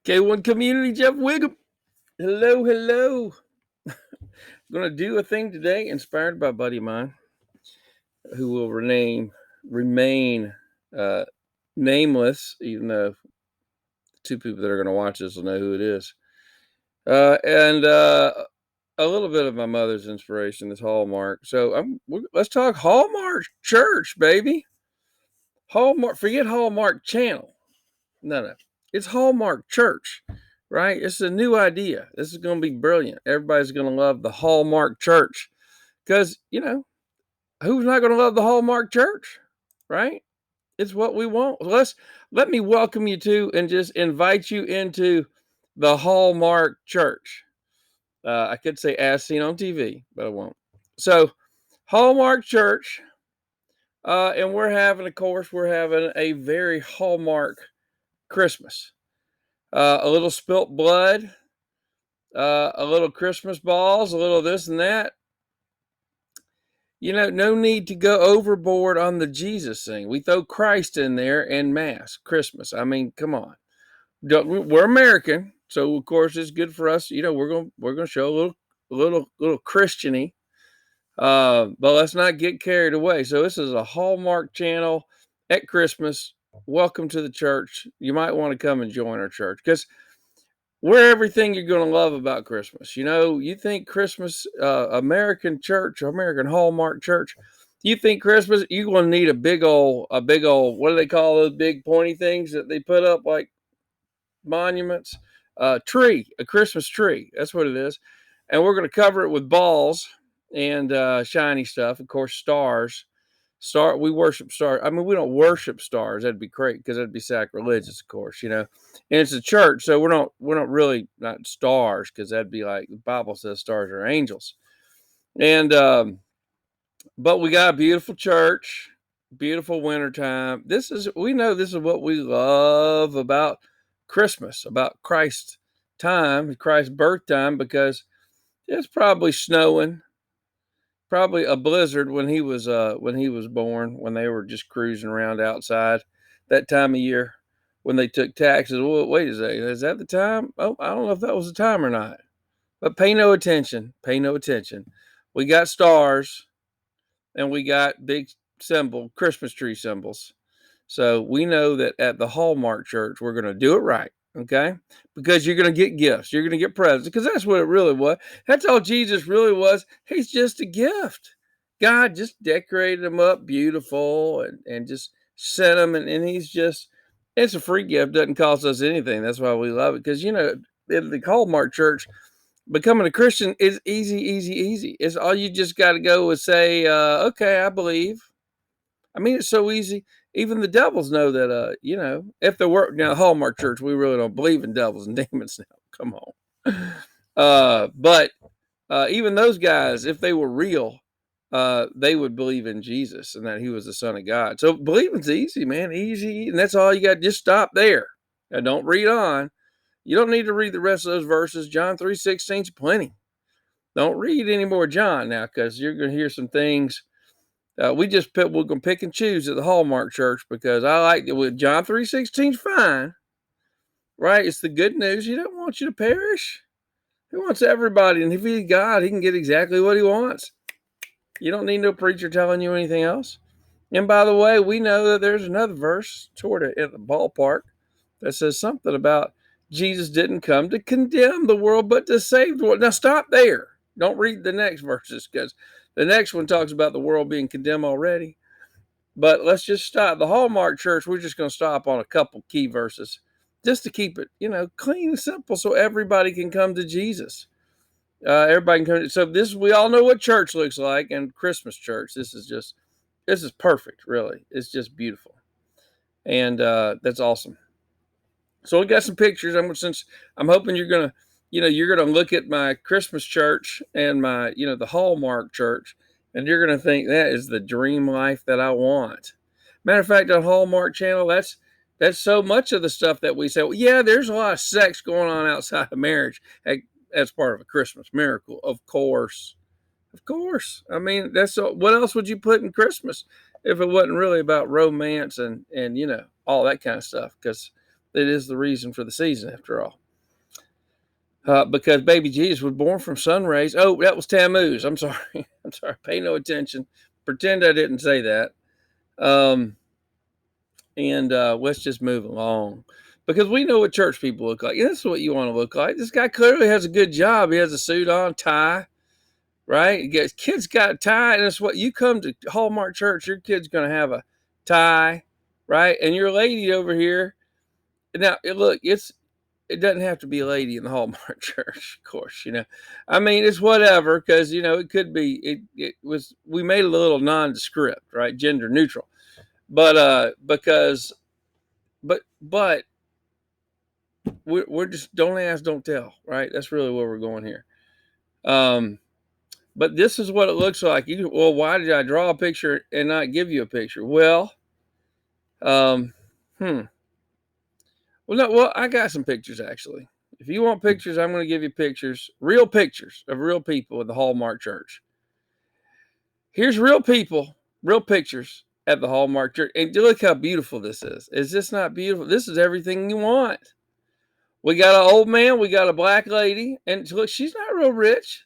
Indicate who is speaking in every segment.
Speaker 1: K1 Community, Jeff Wiggum. Hello, hello. I'm going to do a thing today inspired by a buddy of mine who will remain uh, nameless, even though the two people that are going to watch this will know who it is. And a little bit of my mother's inspiration, this Hallmark. So let's talk Hallmark Church, baby. Hallmark, forget Hallmark Channel. No. It's Hallmark Church, right? It's a new idea. This is going to be brilliant. Everybody's going to love the Hallmark Church because, who's not going to love the Hallmark Church, right? It's what we want. Let me welcome you to and just invite you into the Hallmark Church. I could say as seen on TV, but I won't. So, Hallmark Church, and we're having a very Hallmark Christmas. A little spilt blood, a little Christmas balls, a little this and that. No need to go overboard on the Jesus thing. We throw Christ in there and mass Christmas. I mean, come on. We're American, so of course it's good for us. We're gonna show a little Christiany, but let's not get carried away. So this is a Hallmark channel at Christmas. Welcome to the church. You might want to come and join our church because we're everything you're going to love about Christmas. You think Christmas, American church, American Hallmark church, you think Christmas, you're going to need a big old, what do they call those big pointy things that they put up like monuments? A Christmas tree. That's what it is. And we're going to cover it with balls and shiny stuff. Of course, stars. We worship stars. I mean, we don't worship stars. That'd be great because that'd be sacrilegious, of course, And it's a church, so we're not really not stars because that'd be like the Bible says stars are angels. And but we got a beautiful church, beautiful wintertime. We know this is what we love about Christmas, about Christ's time, Christ's birth time, because it's probably snowing. Probably a blizzard when he was born, when they were just cruising around outside that time of year when they took taxes. Well, wait a second, is that the time? Oh, I don't know if that was the time or not. But pay no attention. Pay no attention. We got stars and we got big Christmas tree symbols. So we know that at the Hallmark Church, we're going to do it right. Okay? Because you're going to get gifts. You're going to get presents. Because that's what it really was. That's all Jesus really was. He's just a gift. God just decorated him up beautiful and just sent him. And it's a free gift. Doesn't cost us anything. That's why we love it. Because, in the Hallmark Church, becoming a Christian is easy, easy, easy. It's all you just got to go and say, okay, I believe. I mean, it's so easy. Even the devils know that, if there were now Hallmark Church, we really don't believe in devils and demons now. Come on. But even those guys, if they were real, they would believe in Jesus and that he was the Son of God. So believing's easy, man. Easy. And that's all you got. Just stop there. Now, don't read on. You don't need to read the rest of those verses. John 3:16 is plenty. Don't read any more John now because you're going to hear some things. We're going to pick and choose at the Hallmark Church because I like it. With John 3:16 is fine, right? It's the good news. He don't want you to perish. He wants everybody. And if he's God, he can get exactly what he wants. You don't need no preacher telling you anything else. And by the way, we know that there's another verse toward it at the ballpark that says something about Jesus didn't come to condemn the world, but to save the world. Now stop there. Don't read the next verses because the next one talks about the world being condemned already. But let's just stop. The Hallmark Church, we're just going to stop on a couple key verses just to keep it, clean and simple so everybody can come to Jesus. Everybody can come. So we all know what church looks like, and Christmas church. This is perfect, really. It's just beautiful. And that's awesome. So we got some pictures. Since I'm hoping you're going to look at my Christmas church and my, the Hallmark church, and you're going to think that is the dream life that I want. Matter of fact, on Hallmark channel, that's so much of the stuff that we say, well, yeah, there's a lot of sex going on outside of marriage. That's part of a Christmas miracle, of course. Of course. I mean, what else would you put in Christmas if it wasn't really about romance and all that kind of stuff? Because It is the reason for the season, after all. Because baby Jesus was born from sun rays. Oh, that was Tammuz. I'm sorry. I'm sorry. Pay no attention. Pretend I didn't say that. And let's just move along, because we know what church people look like. This is what you want to look like. This guy clearly has a good job. He has a suit on, tie, right? Kids got a tie, and it's what you come to Hallmark Church. Your kid's going to have a tie, right? And your lady over here. Now, look, it doesn't have to be a lady in the Hallmark Church, of course. I mean, it's whatever, because it could be. It was, we made it a little nondescript, right? Gender neutral, but because but we're just, don't ask, don't tell, right? That's really where we're going here. But this is what it looks like. Well, why did I draw a picture and not give you a picture? Well, well, no, well, I got some pictures actually. If you want pictures, I'm going to give you pictures, real pictures of real people at the Hallmark Church. Here's real people, real pictures at the Hallmark Church. And look how beautiful this is. Is this not beautiful? This is everything you want. We got an old man, we got a black lady, and look, she's not real rich.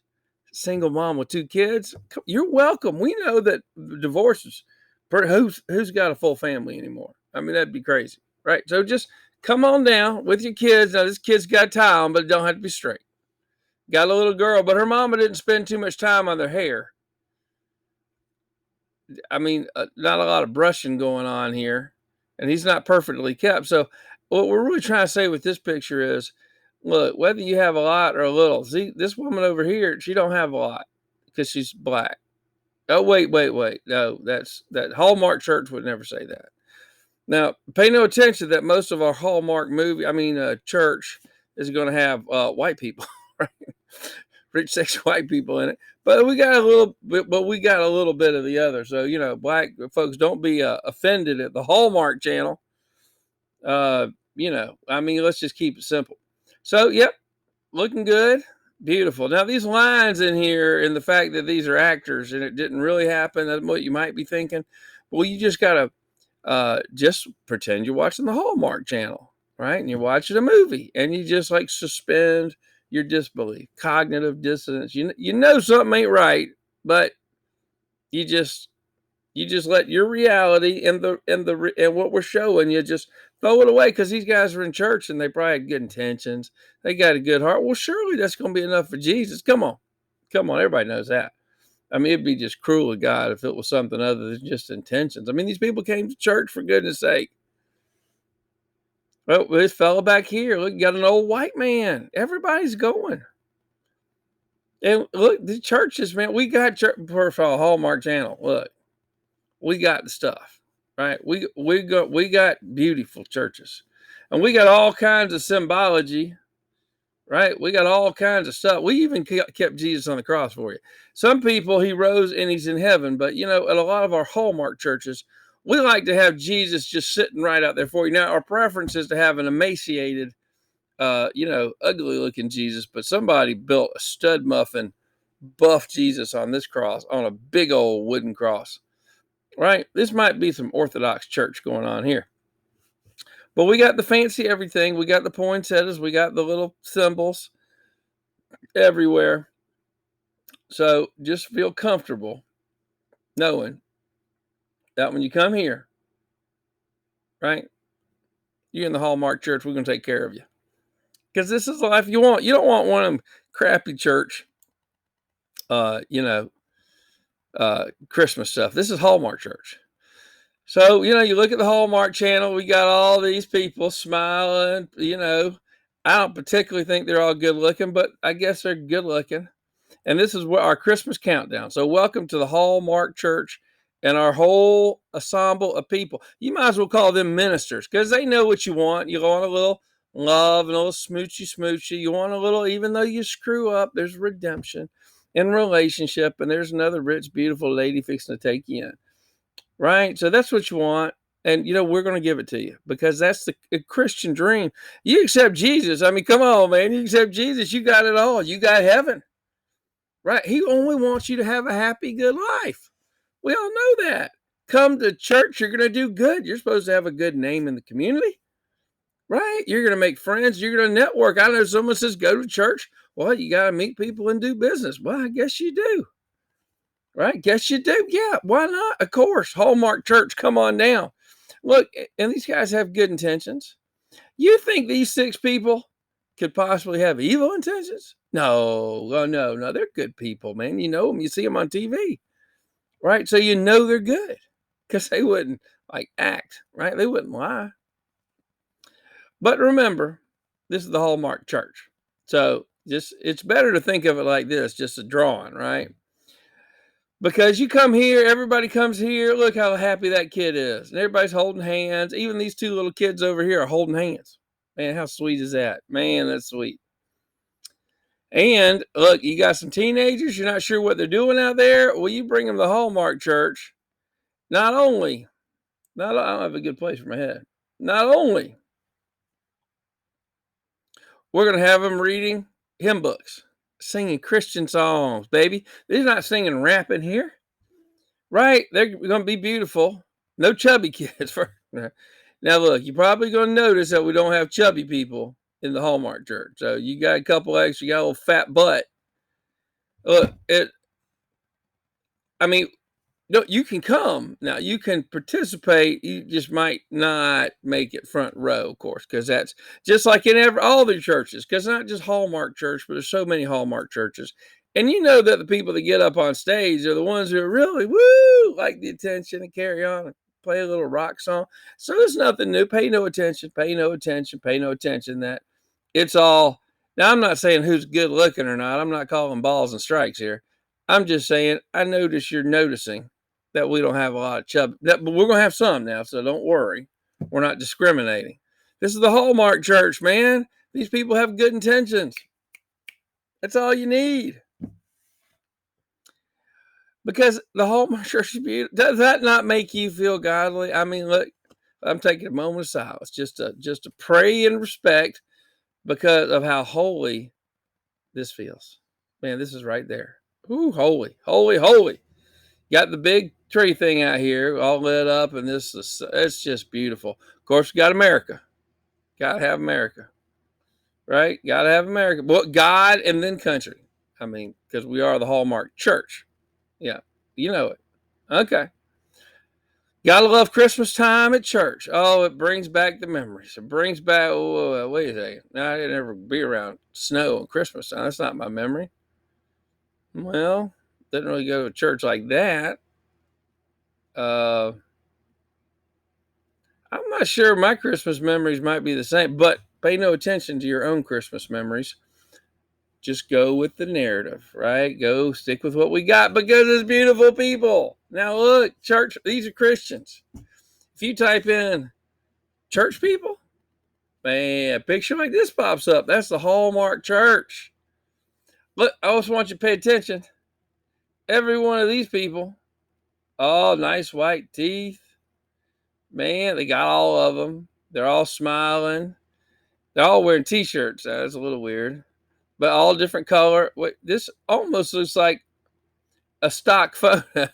Speaker 1: Single mom with 2 kids. You're welcome. We know that divorces, who's got a full family anymore? I mean, that'd be crazy, right? So just come on down with your kids. Now, this kid's got a tie on, but it don't have to be straight. Got a little girl, but her mama didn't spend too much time on their hair. I mean, not a lot of brushing going on here, and he's not perfectly kept. So what we're really trying to say with this picture is, look, whether you have a lot or a little, see, this woman over here, she don't have a lot because she's black. Oh, wait. No, that Hallmark Church would never say that. Now, pay no attention that most of our Hallmark church is going to have white people, right? Rich, sexy white people in it. But we got a little bit of the other. So, black folks, don't be offended at the Hallmark channel. I mean, let's just keep it simple. So, yep, looking good. Beautiful. Now, these lines in here and the fact that these are actors and it didn't really happen, that's what you might be thinking. Well, you just got to just pretend you're watching the Hallmark channel, right? And you're watching a movie and you just like suspend your disbelief, cognitive dissonance. You know something ain't right, but you just let your reality and what we're showing you just throw it away, because these guys are in church and they probably had good intentions. They got a good heart. Well, surely that's going to be enough for Jesus. Come on. Everybody knows that. I mean, it'd be just cruel of God if it was something other than just intentions. I mean, these people came to church, for goodness sake. Well, this fella back here, look, got an old white man. Everybody's going. And look, the churches, man, we got church for a Hallmark channel. Look, we got the stuff, right? We got beautiful churches, and we got all kinds of symbology, right? We got all kinds of stuff. We even kept Jesus on the cross for you. Some people, he rose and he's in heaven, but at a lot of our Hallmark churches, we like to have Jesus just sitting right out there for you. Now, our preference is to have an emaciated, ugly looking Jesus, but somebody built a stud muffin, buff Jesus on this cross, on a big old wooden cross, right? This might be some Orthodox church going on here. But we got the fancy everything. We got the poinsettias. We got the little symbols everywhere. So just feel comfortable knowing that when you come here, right, you're in the Hallmark Church, we're going to take care of you. Because this is the life you want. You don't want one of them crappy church, Christmas stuff. This is Hallmark Church. So, you look at the Hallmark channel, we got all these people smiling, I don't particularly think they're all good looking, but I guess they're good looking. And this is our Christmas countdown. So welcome to the Hallmark Church and our whole ensemble of people. You might as well call them ministers, because they know what you want. You want a little love and a little smoochy. You want a little, even though you screw up, there's redemption and relationship, and there's another rich, beautiful lady fixing to take you in. Right? So that's what you want. And, we're going to give it to you, because that's the Christian dream. You accept Jesus. I mean, come on, man. You accept Jesus, you got it all. You got heaven. Right? He only wants you to have a happy, good life. We all know that. Come to church, you're going to do good. You're supposed to have a good name in the community. right? You're going to make friends. You're going to network. I know someone says go to church. Well, you got to meet people and do business. Well, I guess you do. Right? Guess you do. Yeah. Why not? Of course. Hallmark Church, come on down. Look, and these guys have good intentions. You think these 6 people could possibly have evil intentions? No. Oh, no, no. They're good people, man. You know them. You see them on TV, right? So you know they're good because they wouldn't like act, right? They wouldn't lie. But remember, this is the Hallmark Church. So just it's better to think of it like this, just a drawing, right? Because you come here, everybody comes here. Look how happy that kid is. And everybody's holding hands. Even these 2 little kids over here are holding hands. Man, how sweet is that? Man, that's sweet. And look, you got some teenagers, you're not sure what they're doing out there. Well, you bring them to Hallmark Church. Not only, not I don't have a good place for my head. Not only we're gonna have them reading hymn books, singing Christian songs, baby. They're not singing rap in here. Right, they're gonna be beautiful. No chubby kids for now. Look, you're probably gonna notice that we don't have chubby people in the Hallmark Church. So you got a couple extra, you got a little fat butt. Look, I mean, no, you can come now. You can participate. You just might not make it front row, of course, because that's just like in all the churches. Because not just Hallmark Church, but there's so many Hallmark churches, and you know that the people that get up on stage are the ones who are really woo, like the attention and carry on and play a little rock song. So there's nothing new. Pay no attention. Pay no attention. Pay no attention. That it's all. Now I'm not saying who's good looking or not. I'm not calling balls and strikes here. I'm just saying I notice you're noticing that we don't have a lot of chub, but we're going to have some now, so don't worry. We're not discriminating. This is the Hallmark Church, man. These people have good intentions. That's all you need. Because the Hallmark Church is beautiful. Does that not make you feel godly? I mean, look, I'm taking a moment of silence just to pray and respect because of how holy this feels. Man, this is right there. Ooh, holy, holy, holy. Got the big tree thing out here all lit up, and this is it's just beautiful. Of course, we got America. Gotta have America, right? Gotta have America. But God and then country. I mean, because we are the Hallmark Church. Yeah, you know it. Okay. Gotta love Christmas time at church. Oh, it brings back the memories. It brings back. Oh, wait a second. I didn't ever be around snow on Christmas time. That's not my memory. Well, didn't really go to a church like that. Uh, I'm not sure my Christmas memories might be the same, but pay no attention to your own Christmas memories. Just go with the narrative, right? Go stick with what we got because it's beautiful people. Now, look, church, these are Christians. If you type in church people, man, a picture like this pops up. That's the Hallmark Church. Look, I also want you to pay attention. Every one of these people, oh, nice white teeth. Man, they got all of them. They're all smiling. They're all wearing t-shirts. That's a little weird, but all different color. Wait, this almost looks like a stock photo.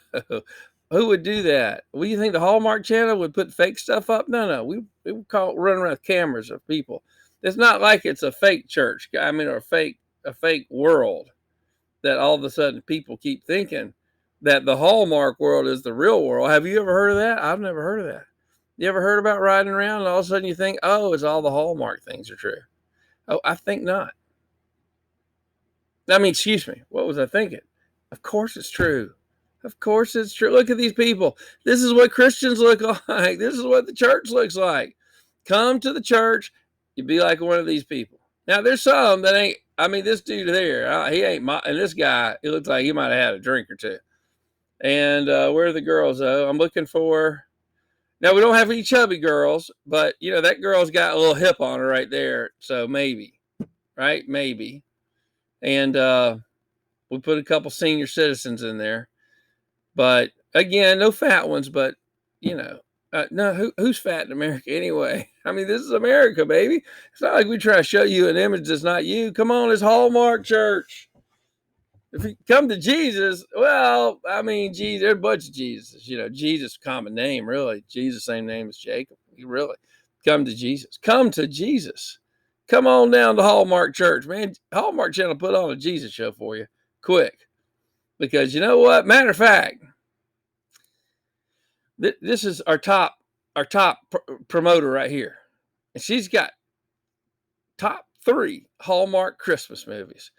Speaker 1: Who would do that? What do you think the Hallmark Channel would put fake stuff up? No, no. We would run around with cameras of people. It's not like it's a fake church. I mean, or a fake world that all of a sudden people keep thinking that the Hallmark world is the real world. Have you ever heard of that? I've never heard of that. You ever heard about riding around and all of a sudden you think, oh, it's all the Hallmark things are true? Oh, I think not. I mean, excuse me. What was I thinking? Of course it's true. Of course it's true. Look at these people. This is what Christians look like. This is what the church looks like. Come to the church. You be like one of these people. Now, there's some that ain't. I mean, this dude there, he ain't my. And this guy, it looks like he might have had a drink or two. And where are the girls, though? I'm looking for. Now, we don't have any chubby girls, but, you know, that girl's got a little hip on her right there. So maybe, right? Maybe. And we put a couple senior citizens in there. But again, no fat ones, but, you know, no, who's fat in America anyway? I mean, this is America, baby. It's not like we try to show you an image that's not you. Come on, it's Hallmark Church. If you come to Jesus, well, I mean, Jesus, there's a bunch of Jesus. You know, Jesus, common name, really. Jesus, same name as Jacob, really. Come to Jesus. Come to Jesus. Come on down to Hallmark Church, man. Hallmark Channel put on a Jesus show for you, quick. Because you know what? Matter of fact, this is our top promoter right here, and she's got top 3 Hallmark Christmas movies.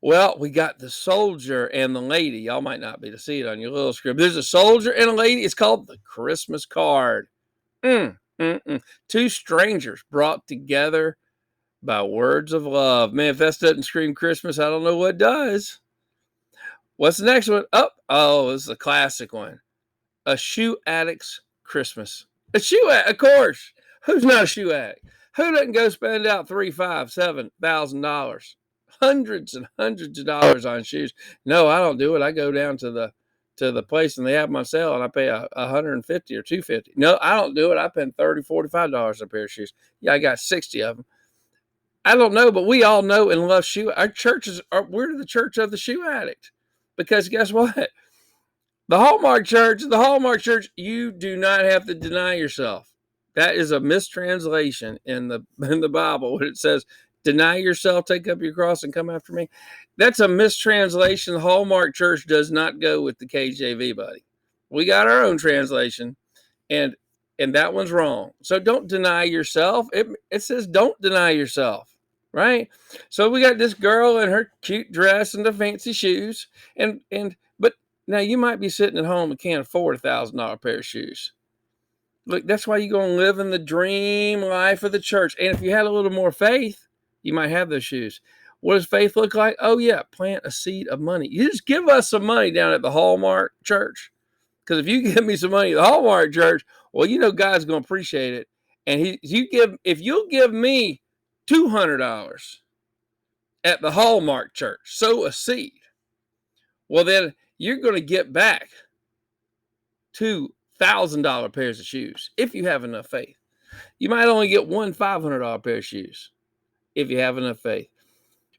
Speaker 1: Well, we got The Soldier and the Lady. Y'all might not be able to see it on your little script. There's a soldier and a lady. It's called The Christmas Card. Mm, mm, mm. 2 strangers brought together by words of love. Man, if that doesn't scream Christmas, I don't know what does. What's the next one? Oh, this is a classic one. A Shoe Addict's Christmas. A shoe addict, of course. Who's not a shoe addict? Who doesn't go spend out $3, $5, $7,000, hundreds and hundreds of dollars on shoes? No, I don't do it. I go down to the place and they have them on sale and I pay $150 or $250. No, I don't do it. I spend $30, $45 a pair of shoes. Yeah, I got 60 of them. I don't know, but we all know and love shoe. Our churches are, we're the church of the shoe addict. Because guess what? The Hallmark Church, you do not have to deny yourself. That is a mistranslation in the Bible when it says, deny yourself, take up your cross, and come after me. That's a mistranslation. The Hallmark Church does not go with the KJV, buddy. We got our own translation, and that one's wrong. So don't deny yourself. It says don't deny yourself, right? So we got this girl in her cute dress and the fancy shoes, but now you might be sitting at home and can't afford $1,000 pair of shoes. Look, that's why you're going to live in the dream life of the church. And if you had a little more faith, you might have those shoes. What does faith look like? Oh, yeah, plant a seed of money. You just give us some money down at the Hallmark Church. Because if you give me some money at the Hallmark Church, well, you know God's going to appreciate it. And if you'll give me $200 at the Hallmark Church, sow a seed, well, then you're going to get back $2,000 pairs of shoes if you have enough faith. You might only get one $500 pair of shoes if you have enough faith.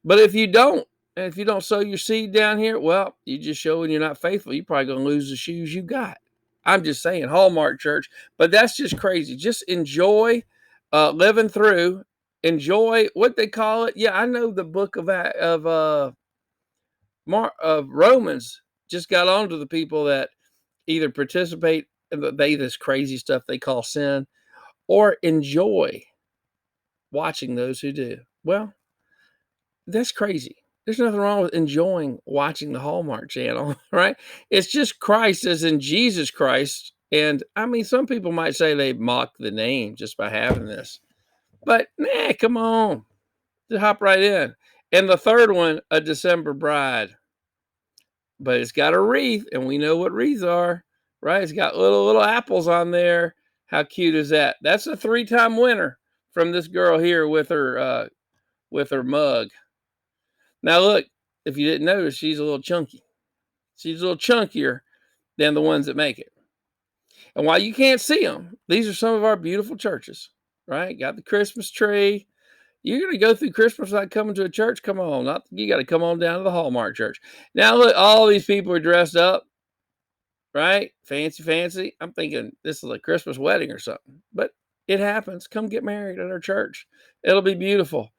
Speaker 1: But if you don't, and if you don't sow your seed down here, well, you just showing you're not faithful. You're probably going to lose the shoes you got. I'm just saying, Hallmark Church. But that's just crazy. Just enjoy living through. Enjoy what they call it. Yeah, I know the book of Romans just got on to the people that either participate in this crazy stuff they call sin or enjoy watching those who do. Well, that's crazy. There's nothing wrong with enjoying watching the Hallmark Channel, right? It's just Christ as in Jesus Christ. And I mean, some people might say they mock the name just by having this. But nah, come on. Just hop right in. And the third one, A December Bride. But it's got a wreath, and we know what wreaths are, right? It's got little apples on there. How cute is that? That's a 3-time winner from this girl here with her mug. Now look, if you didn't notice, she's a little chunky. She's a little chunkier than the ones that make it. And while you can't see them, these are some of our beautiful churches, right? Got the Christmas tree. You're going to go through Christmas without coming to a church? Come on. You got to come on down to the Hallmark Church. Now, look, all these people are dressed up, right? Fancy. I'm thinking this is a Christmas wedding or something. But it happens. Come get married at our church. It'll be beautiful.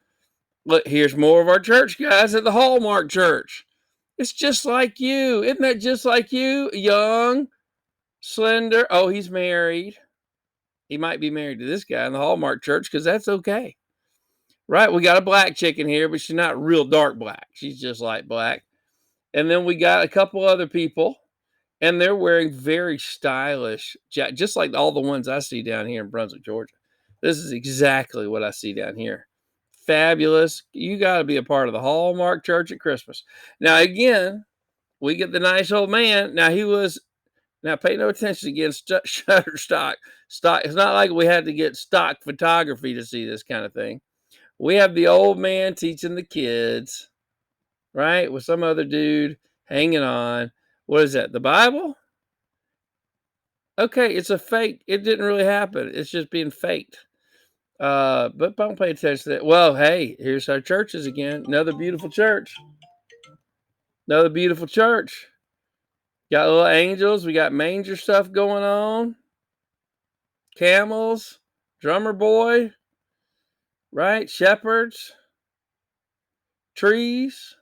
Speaker 1: Look, here's more of our church guys at the Hallmark Church. It's just like you. Isn't that just like you? Young, slender. Oh, he's married. He might be married to this guy in the Hallmark Church because that's okay. Right? We got a black chick in here, but she's not real dark black. She's just light black. And then we got a couple other people, and they're wearing very stylish, just like all the ones I see down here in Brunswick, Georgia. This is exactly what I see down here. Fabulous. You got to be a part of the Hallmark Church at Christmas. Now, again, we get the nice old man. Now, pay no attention again, Shutterstock. It's not like we had to get stock photography to see this kind of thing. We have the old man teaching the kids, right? With some other dude hanging on. What is that? The Bible? Okay, it's a fake. It didn't really happen. It's just being faked. But don't pay attention to that. Well, hey, here's our churches again. Another beautiful church. Got little angels. We got manger stuff going on. Camels. drummer boy, right? Shepherds, trees.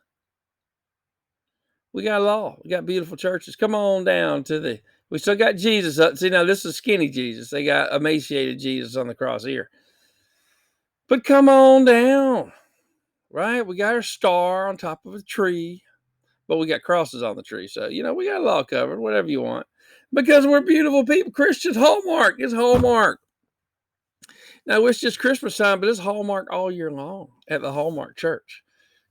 Speaker 1: We got it all. We got beautiful churches. Come on down to the. We still got Jesus up. See, now this is skinny Jesus. They got emaciated Jesus on the cross here. But come on down, right? We got our star on top of a tree, but we got crosses on the tree. So, we got it all covered, whatever you want. Because we're beautiful people. Christians, Hallmark is Hallmark. Now, it's just Christmas time, but it's Hallmark all year long at the Hallmark Church.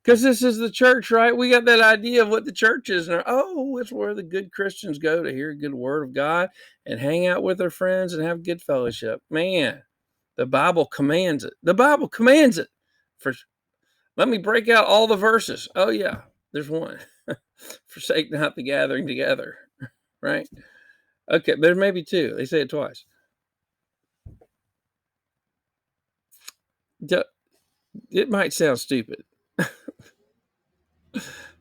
Speaker 1: Because this is the church, right? We got that idea of what the church is. And it's where the good Christians go to hear a good word of God and hang out with their friends and have good fellowship. Man, the Bible commands it. The Bible commands it. Let me break out all the verses. Oh, yeah, there's one. Forsake not the gathering together, right? Okay, there may be two. They say it twice. It might sound stupid.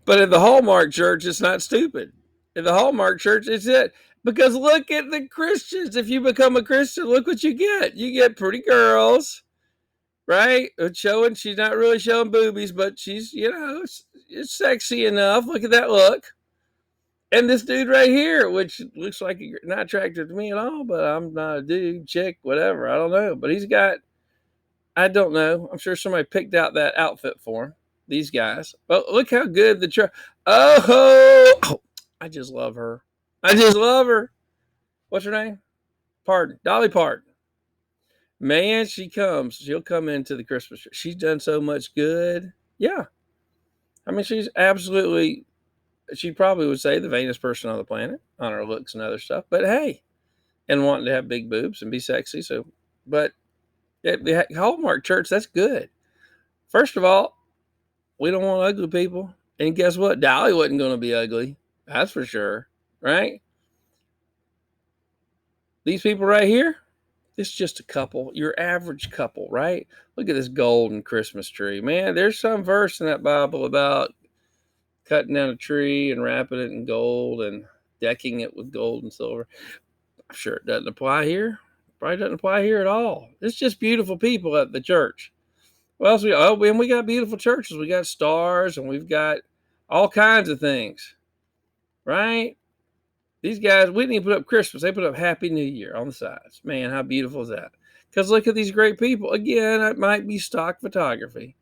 Speaker 1: But in the Hallmark Church, it's not stupid. In the Hallmark Church, it's it. Because look at the Christians. If you become a Christian, look what you get. You get pretty girls, right? She's not really showing boobies, but she's, it's sexy enough. Look at that look. And this dude right here, which looks like not attractive to me at all, but I'm not a dude, chick, whatever. I don't know. But I don't know. I'm sure somebody picked out that outfit for him. These guys. Well, look how good the church. Oh, I just love her. I just love her. What's her name? Pardon. Dolly Parton. Man, she'll come into the Christmas tree. She's done so much good. Yeah. I mean, she's absolutely, she probably would say the vainest person on the planet on her looks and other stuff. But hey, and wanting to have big boobs and be sexy. So, but at the Hallmark Church, that's good. First of all, we don't want ugly people. And guess what? Dolly wasn't going to be ugly. That's for sure. Right? These people right here, it's just a couple. Your average couple, right? Look at this golden Christmas tree. Man, there's some verse in that Bible about cutting down a tree and wrapping it in gold and decking it with gold and silver. I'm sure it doesn't apply here. Probably doesn't apply here at all. It's just beautiful people at the church. What else we got beautiful churches. We got stars and we've got all kinds of things, right? These guys, we didn't even put up Christmas. They put up Happy New Year on the sides. Man, how beautiful is that? Because look at these great people. Again, it might be stock photography,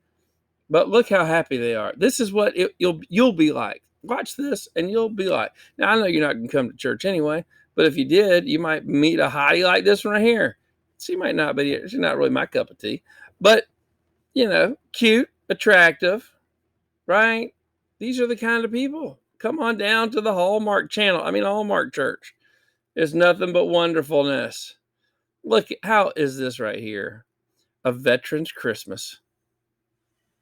Speaker 1: but look how happy they are. This is what you'll be like. Watch this and you'll be like. Now, I know you're not going to come to church anyway, but if you did, you might meet a hottie like this one right here. She might not be, she's not really my cup of tea, but cute, attractive, right? These are the kind of people. Come on down to the Hallmark Hallmark Church. It's nothing but wonderfulness. Look, how is this right here? A veteran's Christmas.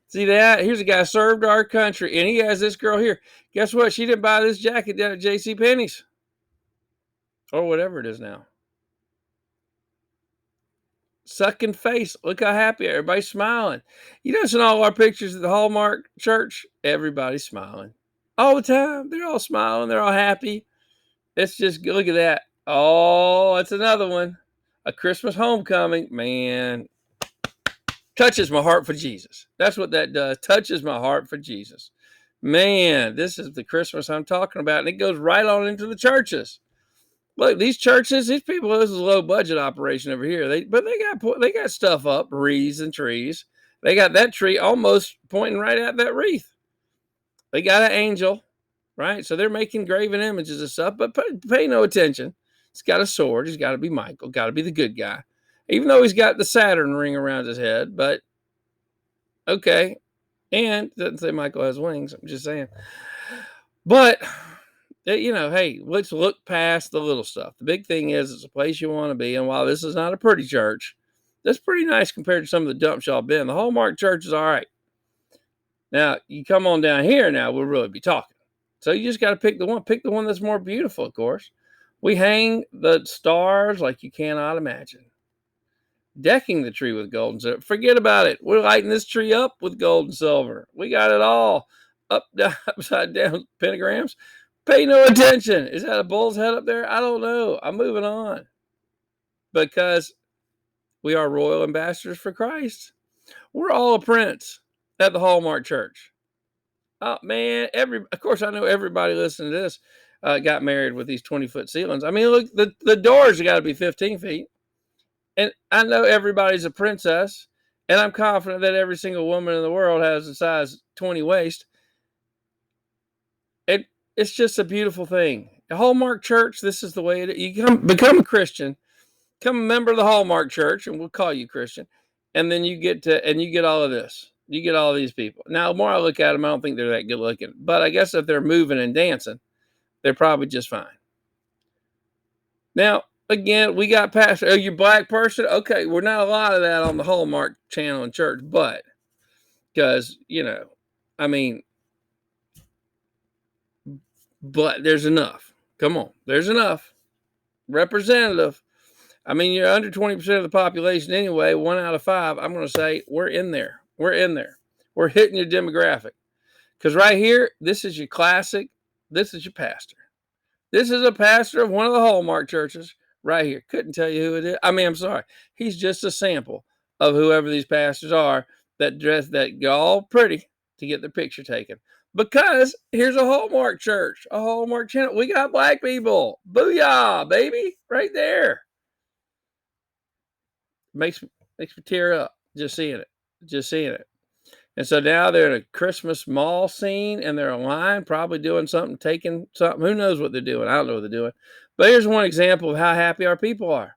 Speaker 1: See that? Here's a guy served our country, and he has this girl here. Guess what? She didn't buy this jacket down at J.C. Penney's. Or whatever it is now. Sucking face. Look how happy everybody's smiling. You notice in all our pictures at the Hallmark Church, everybody's smiling all the time. They're all smiling. They're all happy. It's just, look at that. Oh, that's another one. A Christmas homecoming. Man, touches my heart for Jesus. That's what that does. Touches my heart for Jesus. Man, this is the Christmas I'm talking about. And it goes right on into the churches. Look, these churches, these people, this is a low budget operation over here. They got stuff up, wreaths and trees. They got that tree almost pointing right at that wreath. They got an angel, right? So they're making graven images and stuff, but pay no attention. He's got a sword. He's got to be Michael, got to be the good guy. Even though he's got the Saturn ring around his head, but okay. And it doesn't say Michael has wings. I'm just saying. But hey, let's look past the little stuff. The big thing is it's a place you want to be. And while this is not a pretty church, that's pretty nice compared to some of the dumps y'all been. The Hallmark Church is all right. Now, you come on down here now, we'll really be talking. So you just got to pick the one that's more beautiful, of course. We hang the stars like you cannot imagine. Decking the tree with gold and silver. Forget about it. We're lighting this tree up with gold and silver. We got it all. Up, down, upside down pentagrams. Pay no attention. Is that a bull's head up there? I don't know. I'm moving on. Because We are royal ambassadors for Christ. We're all a prince at the Hallmark Church. Oh man, of course I know everybody listening to this got married with these 20-foot ceilings. I mean, look, the doors got to be 15 feet. And I know everybody's a princess, and I'm confident that every single woman in the world has a size 20 waist. It's just a beautiful thing. The Hallmark Church, this is the way it is. You become a Christian, become a member of the Hallmark Church, and we'll call you Christian, and then you get all of this. You get all of these people. Now, the more I look at them, I don't think they're that good looking. But I guess if they're moving and dancing, they're probably just fine. Now, again, we got past, oh, you black person? Okay, we're not a lot of that on the Hallmark channel in church, but because, I mean, but there's enough. Come on, there's enough. Representative. I mean, you're under 20% of the population anyway, 1 out of 5. I'm going to say we're in there. We're in there. We're hitting your demographic. Because right here, this is your classic. This is your pastor. This is a pastor of one of the Hallmark churches right here. Couldn't tell you who it is. I mean, I'm sorry. He's just a sample of whoever these pastors are that dress that go all pretty to get their picture taken. Because here's a Hallmark church, a Hallmark channel. We got black people. Booyah, baby. Right there. Makes me tear up just seeing it. Just seeing it. And so now they're in a Christmas mall scene and they're online, probably doing something, taking something. Who knows what they're doing? I don't know what they're doing. But here's one example of how happy our people are.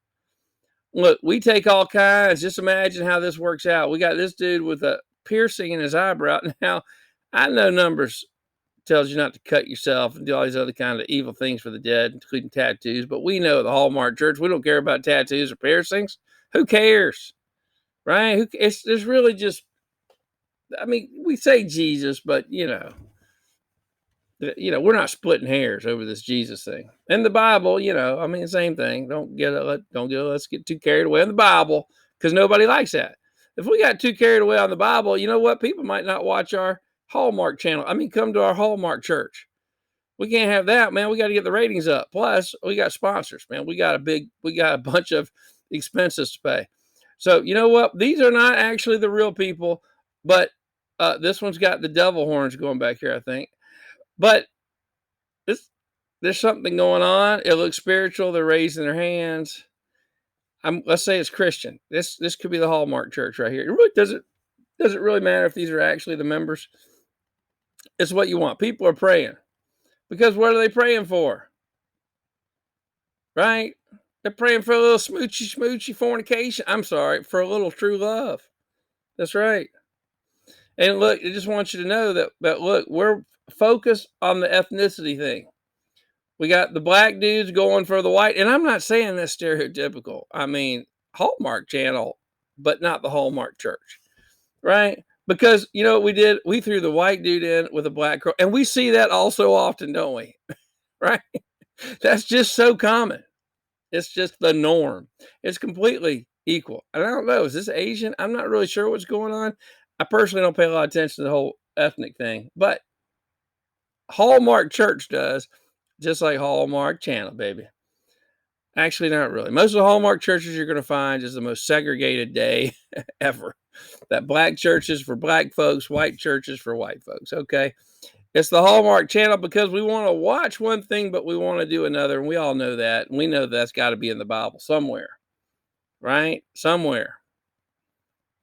Speaker 1: Look, we take all kinds. Just imagine how this works out. We got this dude with a piercing in his eyebrow. Now, I know numbers tells you not to cut yourself and do all these other kind of evil things for the dead, including tattoos. But we know the Hallmark Church, we don't care about tattoos or piercings. Who cares? Right? It's really just, I mean, we say Jesus, but we're not splitting hairs over this Jesus thing. And the Bible, I mean, same thing. Let's get too carried away on the Bible because nobody likes that. If we got too carried away on the Bible, you know what? People might not watch our Hallmark channel. I mean, come to our Hallmark church. We can't have that, man. We got to get the ratings up. Plus, we got sponsors, man. We got a bunch of expenses to pay. So, you know what? These are not actually the real people, but this one's got the devil horns going back here, I think. But there's something going on. It looks spiritual. They're raising their hands. Let's say it's Christian. This could be the Hallmark Church right here. It really doesn't really matter if these are actually the members. It's what you want. People are praying. Because what are they praying for? Right? They're praying for a little smoochy fornication. I'm sorry, for a little true love. That's right. And look, I just want you to know that look, we're focused on the ethnicity thing. We got the black dudes going for the white, and I'm not saying that's stereotypical. I mean, Hallmark channel, but not the Hallmark Church, right? Because you know what we did? We threw the white dude in with a black girl, and we see that all so often, don't we? Right? That's just so common. It's just the norm. It's completely equal. And I don't know, is this Asian? I'm not really sure what's going on. I personally don't pay a lot of attention to the whole ethnic thing, but Hallmark Church does, just like Hallmark Channel, baby. Actually, not really. Most of the Hallmark churches you're going to find is the most segregated day ever. That black churches for black folks, white churches for white folks. Okay. It's the Hallmark Channel because we want to watch one thing, but we want to do another. And we all know that. And we know that's got to be in the Bible somewhere, right? Somewhere.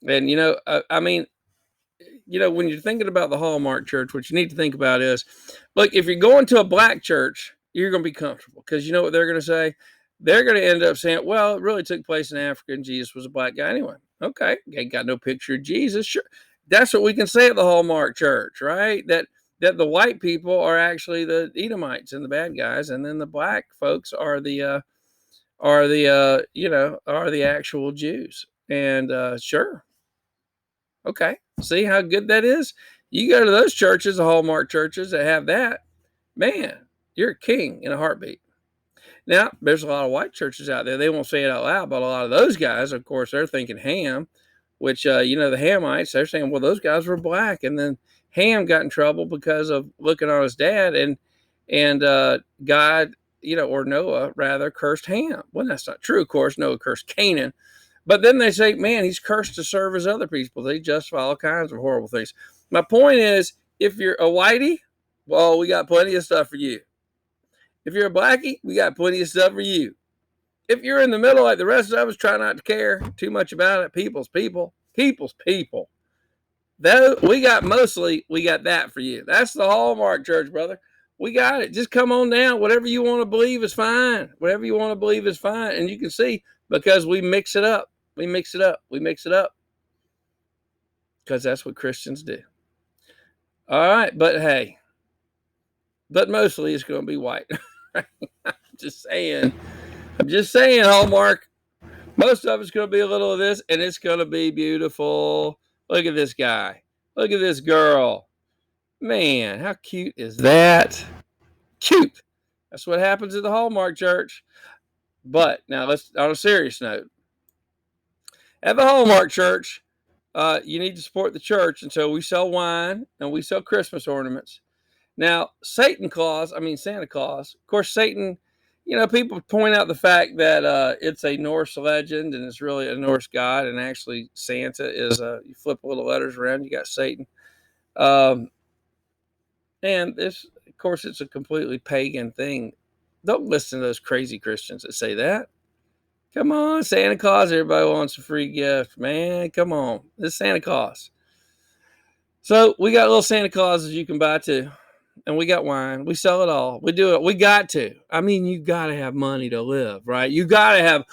Speaker 1: And, I mean, when you're thinking about the Hallmark Church, what you need to think about is, look, if you're going to a black church, you're going to be comfortable because you know what they're going to say? They're going to end up saying, well, it really took place in Africa and Jesus was a black guy anyway. Okay. Ain't got no picture of Jesus. Sure. That's what we can say at the Hallmark Church, right? That the white people are actually the Edomites and the bad guys, and then the black folks are the actual Jews. And sure, okay, see how good that is. You go to those churches, the Hallmark churches that have that, man, you're a king in a heartbeat. Now, there's a lot of white churches out there. They won't say it out loud, but a lot of those guys, of course, they're thinking Ham, which, the Hamites, they're saying, well, those guys were black. And then Ham got in trouble because of looking on his dad, and God, or Noah, rather, cursed Ham. Well, that's not true, of course. Noah cursed Canaan. But then they say, man, he's cursed to serve as other people. They justify all kinds of horrible things. My point is, if you're a whitey, well, we got plenty of stuff for you. If you're a blackie, we got plenty of stuff for you. If you're in the middle like the rest of us, try not to care too much about it. People's people. People's people. Though we got that for you. That's the Hallmark Church, brother. We got it. Just come on down. Whatever you want to believe is fine. Whatever you want to believe is fine. And you can see, because we mix it up. We mix it up. We mix it up. Because that's what Christians do. All right. But hey, but mostly it's going to be white. I'm just saying, Hallmark. Most of it's going to be a little of this, and it's going to be beautiful. Look at this guy. Look at this girl. Man, how cute is that? Cute. That's what happens at the Hallmark Church. But now let's, on a serious note, at the Hallmark Church, you need to support the church, and so we sell wine and we sell Christmas ornaments. Now, Santa Claus, of course, Satan, people point out the fact that it's a Norse legend and it's really a Norse god, and actually Santa is, you flip little letters around, you got Satan. And this, of course, it's a completely pagan thing. Don't listen to those crazy Christians that say that. Come on, Santa Claus, everybody wants a free gift. Man, come on. This is Santa Claus. So we got little Santa Clauses you can buy too. And we got wine. We sell it all. We do it. We got to. I mean, you got to have money to live, right? We got to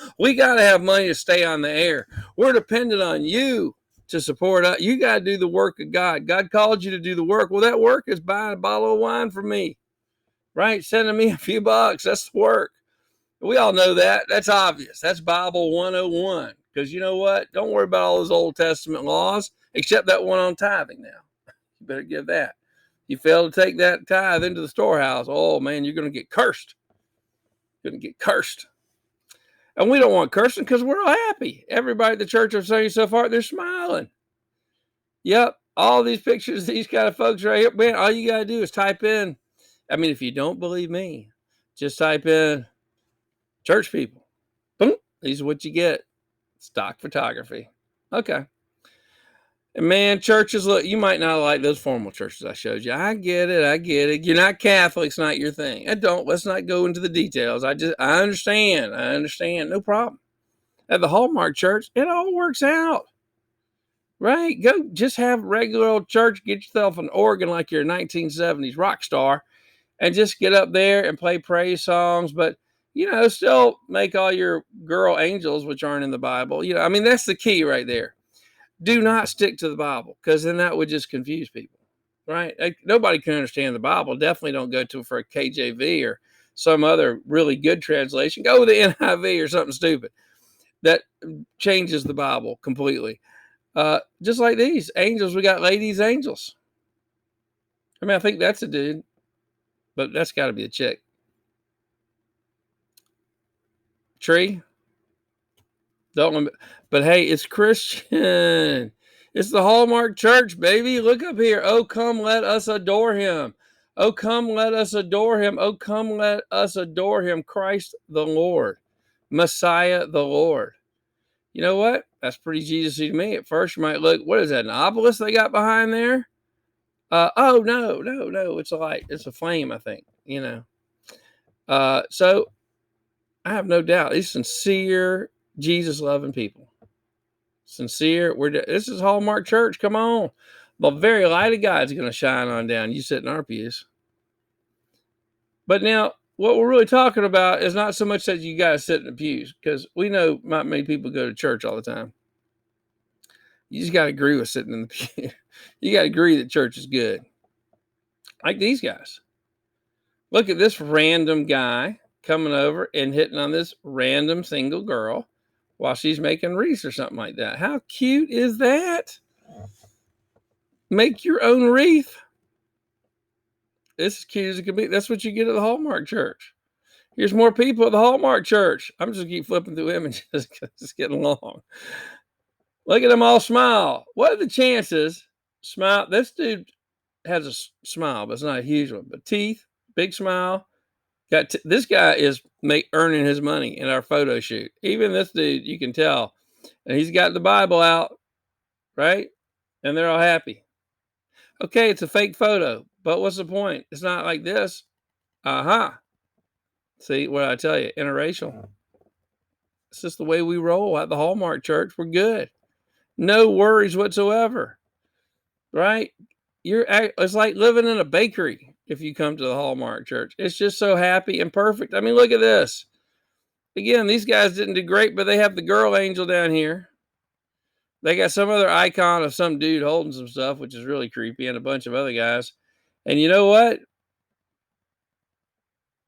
Speaker 1: have money to stay on the air. We're dependent on you to support us. You got to do the work of God. God called you to do the work. Well, that work is buying a bottle of wine for me, right? Sending me a few bucks. That's the work. We all know that. That's obvious. That's Bible 101. Because you know what? Don't worry about all those Old Testament laws, except that one on tithing now. You better give that. You fail to take that tithe into the storehouse, oh man, you're going to get cursed. You're going to get cursed. And we don't want cursing because we're all happy. Everybody at the church I've seen so far, they're smiling. Yep, all these pictures, these kind of folks right here, man, all you got to do is type in, if you don't believe me, just type in church people. Boom, these are what you get. Stock photography. Okay. And man, churches, look, you might not like those formal churches I showed you. I get it. You're not Catholic, it's not your thing. Let's not go into the details. I understand. No problem. At the Hallmark Church, it all works out. Right? Go just have regular old church, get yourself an organ like you're a 1970s rock star, and just get up there and play praise songs, but still make all your girl angels, which aren't in the Bible. That's the key right there. Do not stick to the Bible, because then that would just confuse people, right? Nobody can understand the Bible. Definitely don't go to it for a KJV or some other really good translation. Go with the NIV or something stupid that changes the Bible completely. Just like these angels, we got ladies angels. I think that's a dude, but that's got to be a chick. Tree. But hey, it's Christian. It's the Hallmark Church, baby. Look up here. Oh, come let us adore him. Oh, come let us adore him. Oh, come let us adore him. Christ the Lord. Messiah the Lord. You know what? That's pretty Jesus-y to me. At first you might look, what is that, an obelisk they got behind there? Oh, no. It's a light. It's a flame, I think. So I have no doubt. These sincere, Jesus-loving people. Sincere. This is Hallmark Church. Come on. The very light of God is going to shine on down. You sit in our pews. But now, what we're really talking about is not so much that you guys sit in the pews, because we know not many people go to church all the time. You just got to agree with sitting in the pew. You got to agree that church is good. Like these guys. Look at this random guy coming over and hitting on this random single girl while she's making wreaths or something like that. How cute is that? Make your own wreath. It's as cute as it can be. That's what you get at the Hallmark Church. Here's more people at the Hallmark Church. I'm just going to keep flipping through images, just getting along. Look at them all smile. What are the chances? Smile. This dude has a smile, but it's not a huge one. But teeth, big smile. This guy is earning his money in our photo shoot. Even this dude, you can tell and he's got the Bible out, right? And they're all happy. Okay, it's a fake photo, but what's the point? It's not like this. Uh-huh. See what I tell you, interracial. It's just the way we roll at the Hallmark Church. We're good. No worries whatsoever, right? It's like living in a bakery if you come to the Hallmark Church. It's just so happy and perfect. I mean, look at this. Again, these guys didn't do great, but they have the girl angel down here. They got some other icon of some dude holding some stuff, which is really creepy, and a bunch of other guys. And you know what?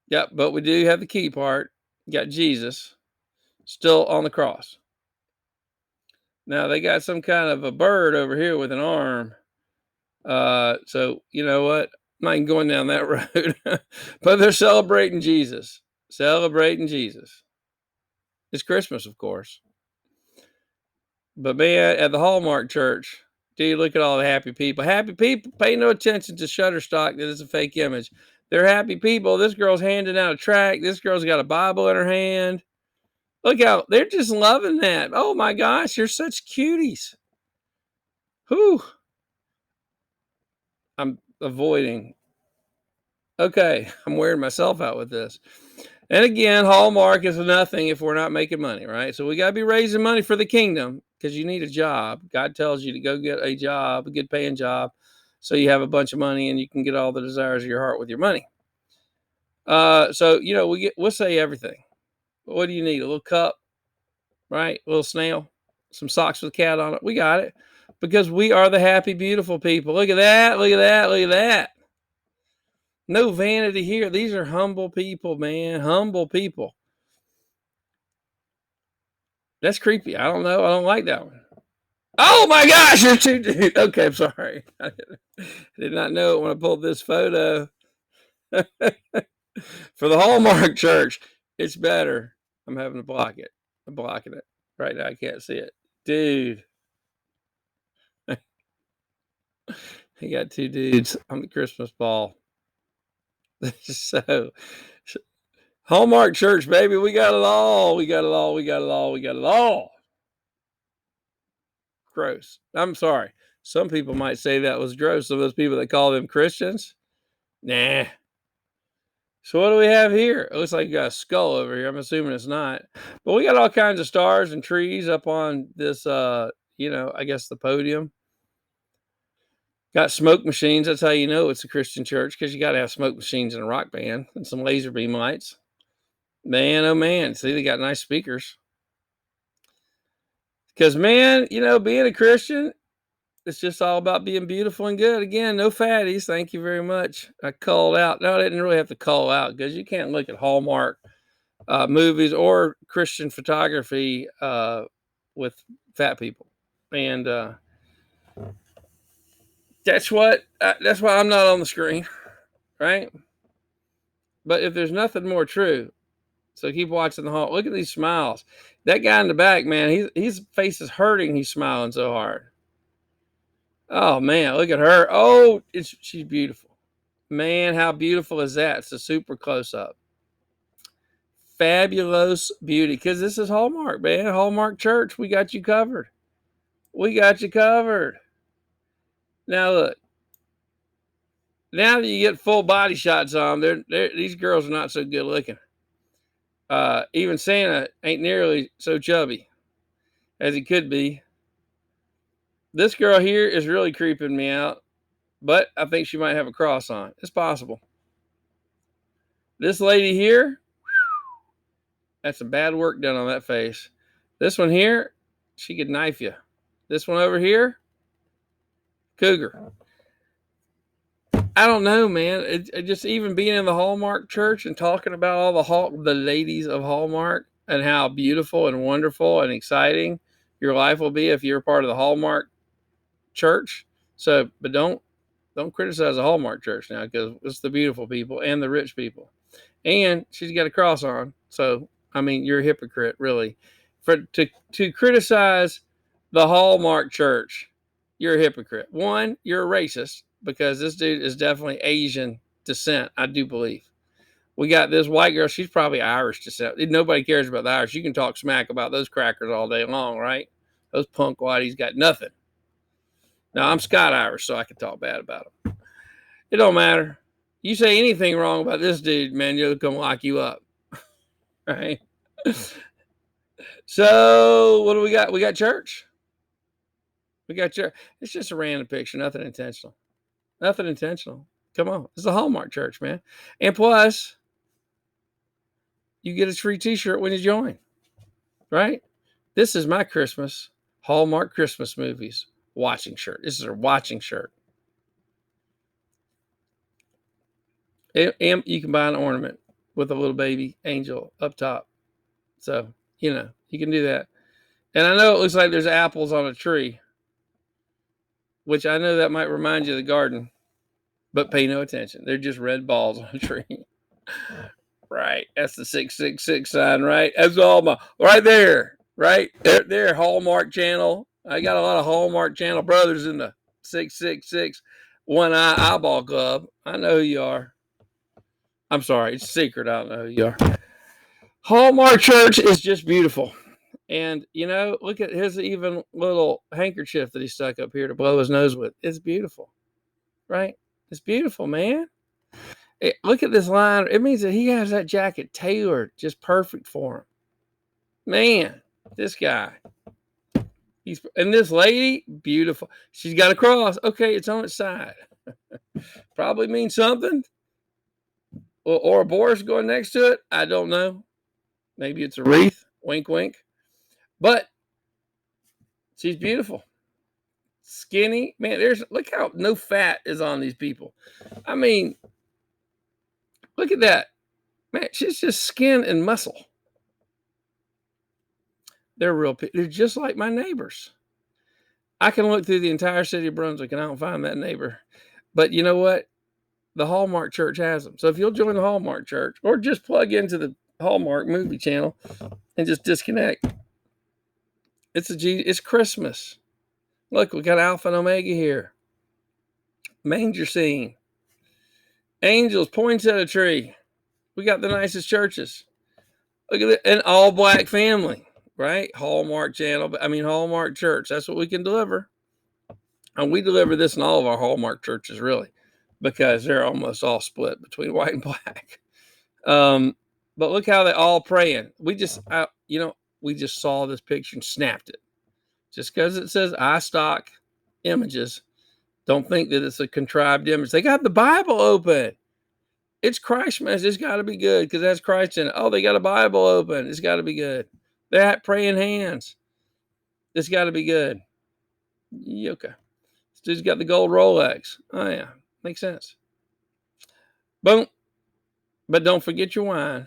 Speaker 1: Yeah, but we do have the key part. Got Jesus still on the cross. Now they got some kind of a bird over here with an arm. So you know what? I'm not even going down that road. But they're celebrating Jesus. Celebrating Jesus. It's Christmas, of course. But man, at the Hallmark Church, dude, look at all the happy people. Happy people, pay no attention to Shutterstock that is a fake image. They're happy people. This girl's handing out a tract. This girl's got a Bible in her hand. Look out, they're just loving that. Oh my gosh, you're such cuties. Whew. I'm avoiding. Okay, I'm wearing myself out with this. And again, Hallmark is nothing if we're not making money, right? So we got to be raising money for the kingdom because you need a job. God tells you to go get a job, a good paying job, so you have a bunch of money and you can get all the desires of your heart with your money. So you know, we'll say everything. What do you need? A little cup, right? A little snail, some socks with a cat on it. We got it because we are the happy, beautiful people. Look at that! Look at that! Look at that! No vanity here. These are humble people, man. Humble people. That's creepy. I don't know. I don't like that one. Oh my gosh, you're too dude. Okay, I'm sorry. I did not know it when I pulled this photo. For the Hallmark Church, it's better. I'm having to block it. I'm blocking it. Right now I can't see it. Dude. He got two dudes on the Christmas ball. So Hallmark Church, baby, we got it all. We got it all. We got it all. We got it all. Gross. I'm sorry. Some people might say that was gross. Some of those people that call them Christians. Nah. So what do we have here? It looks like you got a skull over here. I'm assuming it's not. But we got all kinds of stars and trees up on this I guess the podium. Got smoke machines. That's how you know it's a Christian church, because you got to have smoke machines in a rock band and some laser beam lights. Man, oh man. See, they got nice speakers. Because, man, being a Christian, it's just all about being beautiful and good. Again, no fatties. Thank you very much. I called out. No, I didn't really have to call out because you can't look at Hallmark movies or Christian photography with fat people. And that's why I'm not on the screen, right? But if there's nothing more true, so keep watching the Hall. Look at these smiles. That guy in the back, man, his face is hurting. He's smiling so hard. Oh man, look at her. Oh, she's beautiful. Man, how beautiful is that? It's a super close up. Fabulous beauty. Because this is Hallmark, man. Hallmark Church. We got you covered. We got you covered. Now look. Now that you get full body shots on, these girls are not so good looking. Even Santa ain't nearly so chubby as he could be. This girl here is really creeping me out, but I think she might have a cross on. It's possible. This lady here, that's some bad work done on that face. This one here, she could knife you. This one over here, cougar. I don't know, man. It just even being in the Hallmark Church and talking about all the ladies of Hallmark and how beautiful and wonderful and exciting your life will be if you're a part of the Hallmark Church. So, but don't criticize the Hallmark Church now, because it's the beautiful people and the rich people. And she's got a cross on. So, I mean, you're a hypocrite, really. To criticize the Hallmark Church, you're a hypocrite. One, you're a racist, because this dude is definitely Asian descent, I do believe. We got this white girl. She's probably Irish descent. Nobody cares about the Irish. You can talk smack about those crackers all day long, right? Those punk whiteys got nothing. Now, I'm Scott Irish, so I can talk bad about them. It don't matter. You say anything wrong about this dude, man, he'll come lock you up. Right? So, what do we got? We got church. We got church. It's just a random picture, nothing intentional. Nothing intentional. Come on. It's a Hallmark church, man. And plus, you get a free t-shirt when you join. Right? This is my Christmas Hallmark Christmas movies watching shirt. This is a watching shirt. And you can buy an ornament with a little baby angel up top. So, you know, you can do that. And I know it looks like there's apples on a tree, which I know that might remind you of the garden, but pay no attention. They're just red balls on a tree. Right. That's the 666 sign, right? That's all my, right there, right? There, Hallmark Channel. I got a lot of Hallmark Channel brothers in the 666 One Eye Eyeball Club. I know who you are. I'm sorry, it's a secret. I don't know who you are. Hallmark Church is just beautiful. And, you know, look at his even little handkerchief that he stuck up here to blow his nose with. It's beautiful, right? It's beautiful, man. Look at this line. It means that he has that jacket tailored just perfect for him. Man, this guy. And this lady, beautiful. She's got a cross. Okay, it's on its side. Probably means something. Or a Boris going next to it. I don't know. Maybe it's a wreath. Wink, wink. But she's beautiful. Skinny. Man, look how no fat is on these people. I mean, look at that. Man, she's just skin and muscle. They're just like my neighbors. I can look through the entire city of Brunswick and I don't find that neighbor. But you know what? The Hallmark Church has them. So if you'll join the Hallmark Church or just plug into the Hallmark movie channel and just disconnect, it's Christmas. Look, we got Alpha and Omega here. Manger scene. Angels points at a tree. We got the nicest churches. Look at it. An all black family, right? Hallmark channel. I mean, Hallmark Church. That's what we can deliver. And we deliver this in all of our Hallmark churches, really, because they're almost all split between white and black. But look how they're all praying. We just saw this picture and snapped it. Just because it says iStock images, don't think that it's a contrived image. They got the Bible open. It's Christmas. It's got to be good because that's Christ in it. Oh, they got a Bible open. It's got to be good. They have praying hands. It's got to be good. Okay. This dude's got the gold Rolex. Oh, yeah. Makes sense. Boom. But don't forget your wine.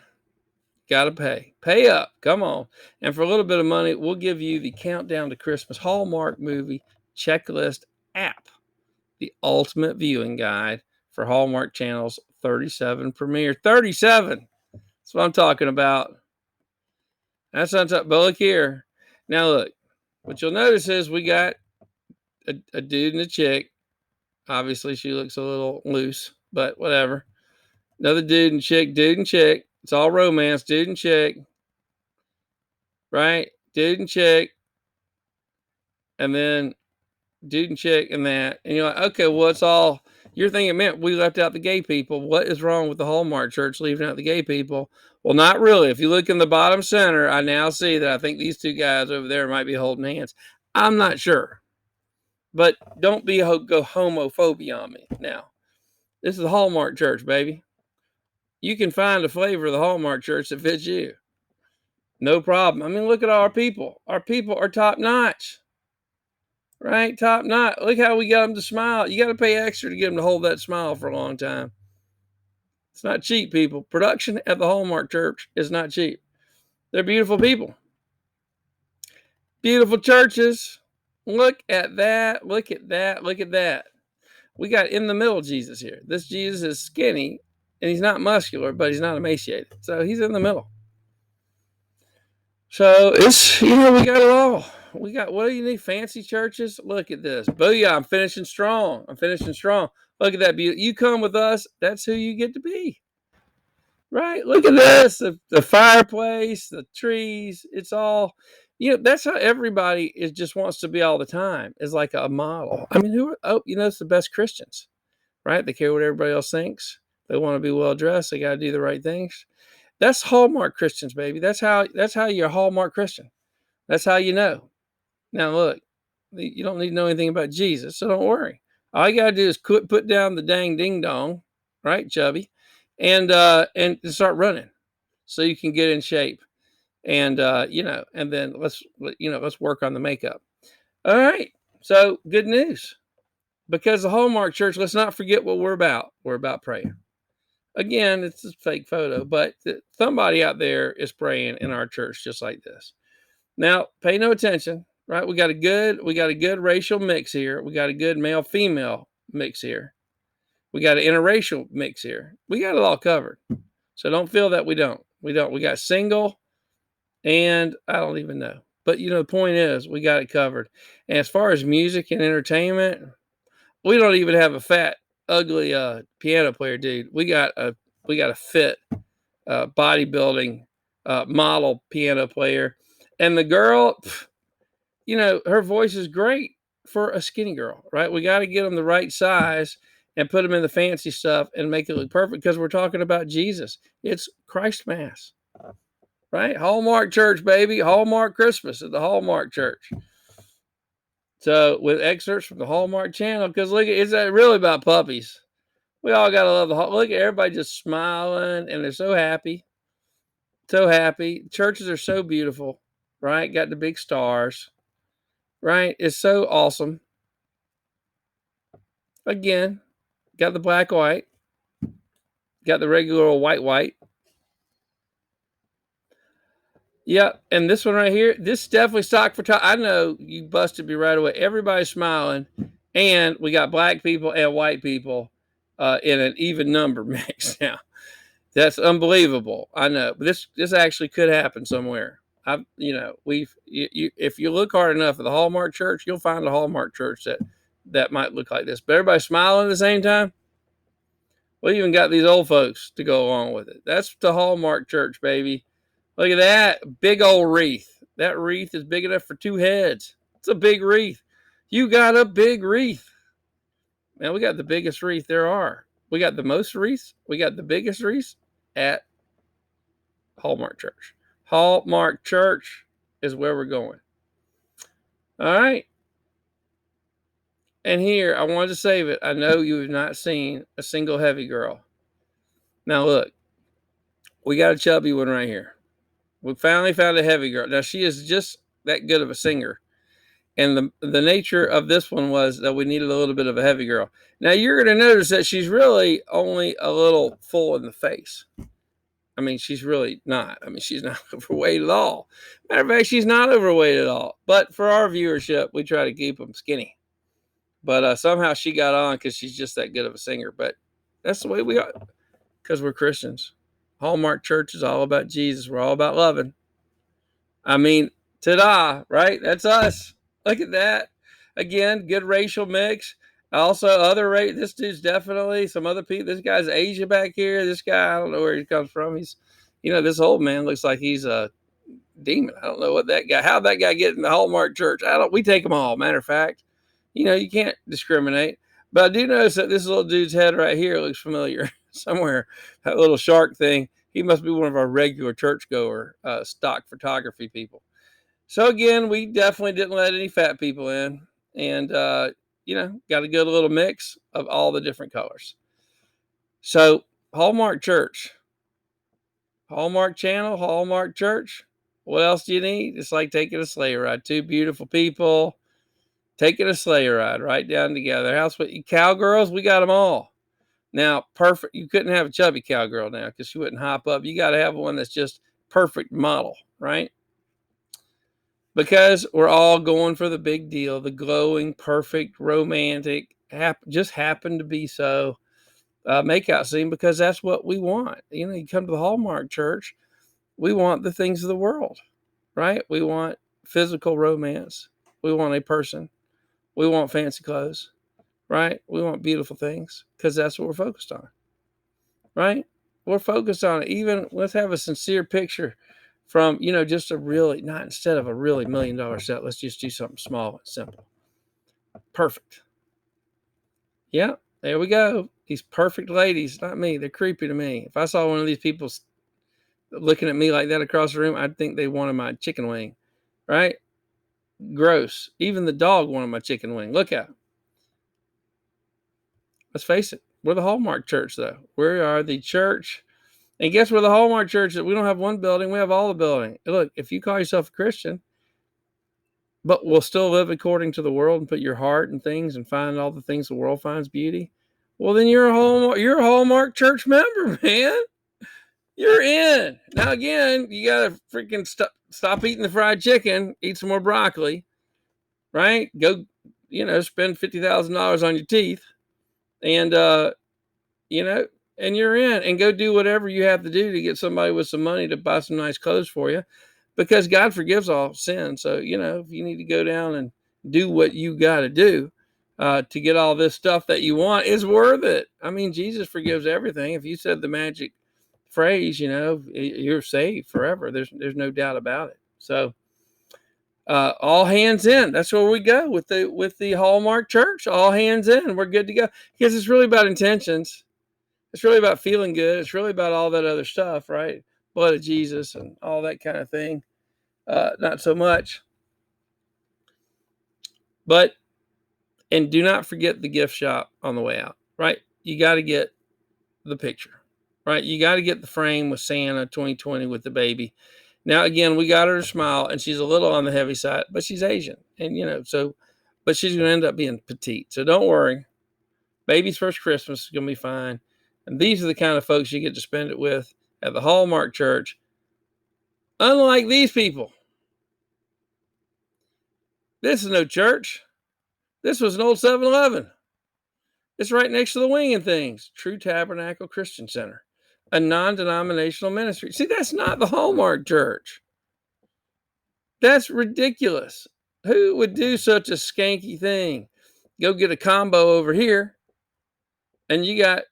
Speaker 1: Got to pay. Pay up. Come on. And for a little bit of money, we'll give you the Countdown to Christmas Hallmark Movie Checklist app. The ultimate viewing guide for Hallmark Channel's 37 premiere. 37. That's what I'm talking about. That's what I'm talking about. But look here. Now look. What you'll notice is we got a dude and a chick. Obviously, she looks a little loose, but whatever. Another dude and chick. It's all romance. Dude and chick. Right? Dude and chick. And then dude and chick and that. And you're like, okay, well, it's all... You're thinking, man, we left out the gay people. What is wrong with the Hallmark Church leaving out the gay people? Well, not really. If you look in the bottom center, I now see that I think these two guys over there might be holding hands. I'm not sure. But don't go homophobia on me. Now, this is the Hallmark Church, baby. You can find a flavor of the Hallmark Church that fits you. No problem. I mean, look at our people. Our people are top notch. Right? Top notch. Look how we got them to smile. You got to pay extra to get them to hold that smile for a long time. It's not cheap, people. Production at the Hallmark Church is not cheap. They're beautiful people. Beautiful churches. Look at that. Look at that. Look at that. We got in the middle Jesus here. This Jesus is skinny, and he's not muscular, but he's not emaciated. So he's in the middle. So it's, we got it all. We got, what do you need? Fancy churches? Look at this. Booyah, I'm finishing strong. Look at that beauty. You come with us, that's who you get to be. Right? Look at this. The fireplace, the trees, it's all, that's how everybody is just wants to be all the time, is like a model. I mean, it's the best Christians, right? They care what everybody else thinks. They want to be well dressed. They got to do the right things. That's Hallmark Christians, baby. That's how you're a Hallmark Christian. That's how you know. Now look, you don't need to know anything about Jesus, so don't worry. All you gotta do is put down the dang ding dong, right, Chubby, and start running, so you can get in shape, and then let's work on the makeup. All right, so good news, because the Hallmark Church. Let's not forget what we're about. We're about praying. Again, it's a fake photo, but somebody out there is praying in our church just like this. Now, pay no attention, right? We got a good racial mix here. We got a good male female mix here. We got an interracial mix here. We got it all covered. So don't feel that we don't. We don't. We got single, and I don't even know. But the point is, we got it covered. And as far as music and entertainment, we don't even have a fat, ugly piano player, dude. We got a fit bodybuilding model piano player, and the girl, her voice is great for a skinny girl, right? We got to get them the right size and put them in the fancy stuff and make it look perfect, because we're talking about Jesus. It's Christ Mass, right? Hallmark Church, baby. Hallmark Christmas at the Hallmark Church. So with excerpts from the Hallmark Channel, because look, it's really about puppies. We all gotta love look at everybody just smiling, and they're so happy, so happy. Churches are so beautiful, right? Got the big stars, right? It's so awesome. Again, got the black white, got the regular old white. Yep, and this one right here, this is definitely stock photography. I know you busted me right away. Everybody's smiling, and we got black people and white people in an even number mix now. That's unbelievable. I know, but this actually could happen somewhere. If you look hard enough at the Hallmark Church, you'll find a Hallmark Church that might look like this. But everybody's smiling at the same time. We even got these old folks to go along with it. That's the Hallmark Church, baby. Look at that big old wreath. That wreath is big enough for two heads. It's a big wreath. You got a big wreath. Man, we got the biggest wreath there are. We got the most wreaths. We got the biggest wreaths at Hallmark Church. Hallmark Church is where we're going. All right. And here, I wanted to save it. I know you have not seen a single heavy girl. Now, look, we got a chubby one right here. We finally found a heavy girl. Now, she is just that good of a singer. And the nature of this one was that we needed a little bit of a heavy girl. Now, you're going to notice that she's really only a little full in the face. I mean, she's really not. I mean, she's not overweight at all. Matter of fact, she's not overweight at all. But for our viewership, we try to keep them skinny. But somehow she got on because she's just that good of a singer. But that's the way we are, because we're Christians. Hallmark Church is all about Jesus. We're all about loving. I mean, ta-da, right? That's us. Look at that. Again, good racial mix. Also, this dude's definitely some other people. This guy's Asia back here. This guy, I don't know where he comes from. This old man looks like he's a demon. I don't know how that guy get in the Hallmark Church. We take them all, matter of fact. You can't discriminate. But I do notice that this little dude's head right here looks familiar somewhere. That little shark thing. He must be one of our regular churchgoer stock photography people. So again, we definitely didn't let any fat people in, and got a good little mix of all the different colors. So Hallmark Church, Hallmark Channel, Hallmark Church. What else do you need? It's like taking a sleigh ride. Two beautiful people taking a sleigh ride right down together. Cowgirls, we got them all. Now, perfect. You couldn't have a chubby cowgirl now because she wouldn't hop up. You got to have one that's just perfect model, right? Because we're all going for the big deal, the glowing, perfect, romantic, just happened to be so makeout scene, because that's what we want. You come to the Hallmark Church, we want the things of the world, right? We want physical romance. We want a person. We want fancy clothes, right? We want beautiful things, because that's what we're focused on, right? we're focused on it. Even let's have a sincere picture from, just a really, not instead of a really $1 million set, let's just do something small and simple. Perfect. Yeah, there we go. These perfect ladies, not me. They're creepy to me. If I saw one of these people looking at me like that across the room, I'd think they wanted my chicken wing, right? Gross. Even the dog wanted my chicken wing. Look at them. Let's face it. We're the Hallmark church, though. We are the church. And guess we're the Hallmark church that we don't have one building. We have all the building. Look, if you call yourself a Christian, but will still live according to the world and put your heart in things and find all the things the world finds beauty, well, then you're a Hallmark church member, man. You're in. Now, again, you got to freaking stop eating the fried chicken, eat some more broccoli, right? Go, spend $50,000 on your teeth and, and you're in, and go do whatever you have to do to get somebody with some money to buy some nice clothes for you, because God forgives all sin. So, if you need to go down and do what you got to do to get all this stuff that you want, is worth it. I mean, Jesus forgives everything. If you said the magic phrase, you're saved forever. There's no doubt about it. So all hands in. That's where we go with the Hallmark church. All hands in. We're good to go, because it's really about intentions. It's really about feeling good. It's really about all that other stuff, right? Blood of Jesus and all that kind of thing. Not so much. And do not forget the gift shop on the way out, right? You got to get the picture, right? You got to get the frame with Santa 2020 with the baby. Now, again, we got her to smile, and she's a little on the heavy side, but she's Asian. And, but she's going to end up being petite. So don't worry. Baby's first Christmas is going to be fine. And these are the kind of folks you get to spend it with at the Hallmark church. Unlike these people. This is no church. This was an old 7-Eleven. It's right next to the Wing and Things. True Tabernacle Christian Center. A non-denominational ministry. See, that's not the Hallmark church. That's ridiculous. Who would do such a skanky thing? Go get a combo over here, and you got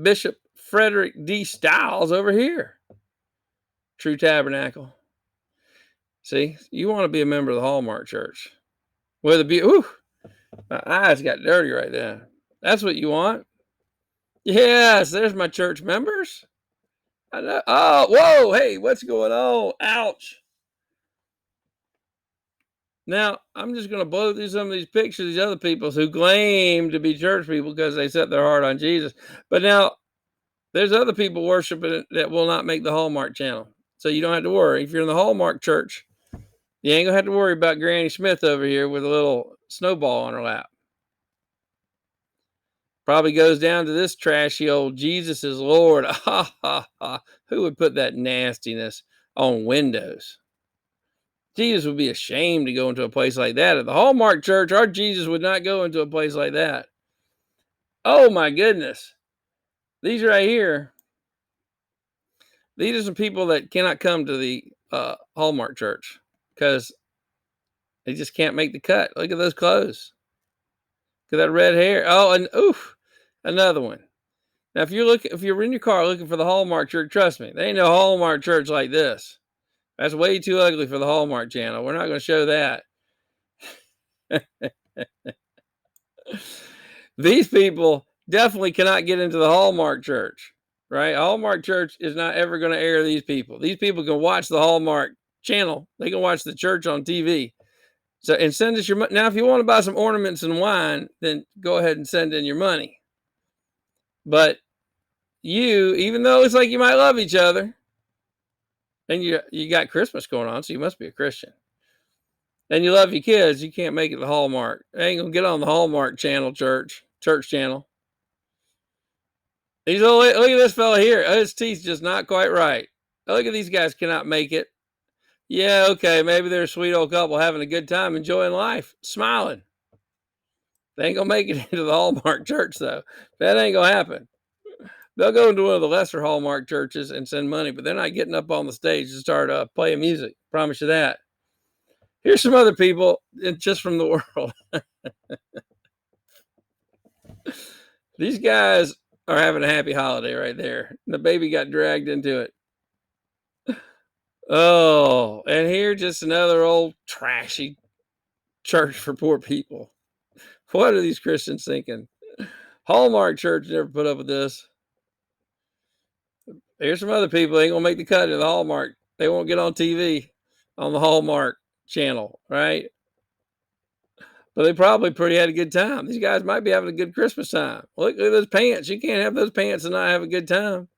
Speaker 1: Bishop Frederick D. Stiles over here. True Tabernacle. See, you want to be a member of the Hallmark church. My eyes got dirty right there. That's what you want? Yes, there's my church members. I know. Oh, whoa, hey, what's going on? Ouch. Now, I'm just going to blow through some of these pictures of these other people who claim to be church people because they set their heart on Jesus. But now, there's other people worshiping it that will not make the Hallmark channel. So you don't have to worry. If you're in the Hallmark church, you ain't going to have to worry about Granny Smith over here with a little snowball on her lap. Probably goes down to this trashy old Jesus is Lord. Who would put that nastiness on windows? Jesus would be ashamed to go into a place like that. At the Hallmark church, our Jesus would not go into a place like that. Oh my goodness. These right here, these are some people that cannot come to the Hallmark church because they just can't make the cut. Look at those clothes. Look at that red hair. Oh, and oof, another one. Now, if you're in your car looking for the Hallmark church, trust me, there ain't no Hallmark church like this. That's way too ugly for the Hallmark channel. We're not going to show that. These people definitely cannot get into the Hallmark church, right? Hallmark church is not ever going to air these people. These people can watch the Hallmark channel. They can watch the church on TV. So, and send us your money. Now, if you want to buy some ornaments and wine, then go ahead and send in your money. But even though it's like you might love each other, and you got Christmas going on, so you must be a Christian. And you love your kids, you can't make it to Hallmark. They ain't gonna get on the Hallmark channel, church channel. Look at this fella here. His teeth's just not quite right. Look at these guys cannot make it. Yeah, okay, maybe they're a sweet old couple having a good time, enjoying life, smiling. They ain't gonna make it into the Hallmark church, though. That ain't gonna happen. They'll go into one of the lesser Hallmark churches and send money, but they're not getting up on the stage to start playing music. Promise you that. Here's some other people just from the world. These guys are having a happy holiday right there. The baby got dragged into it. Oh, and here just another old trashy church for poor people. What are these Christians thinking? Hallmark Church never put up with this. Here's some other people ain't gonna make the cut in the Hallmark. They won't get on TV on the Hallmark channel, right? But they probably pretty had a good time. These guys might be having a good Christmas time. Look at those pants. You can't have those pants and not have a good time.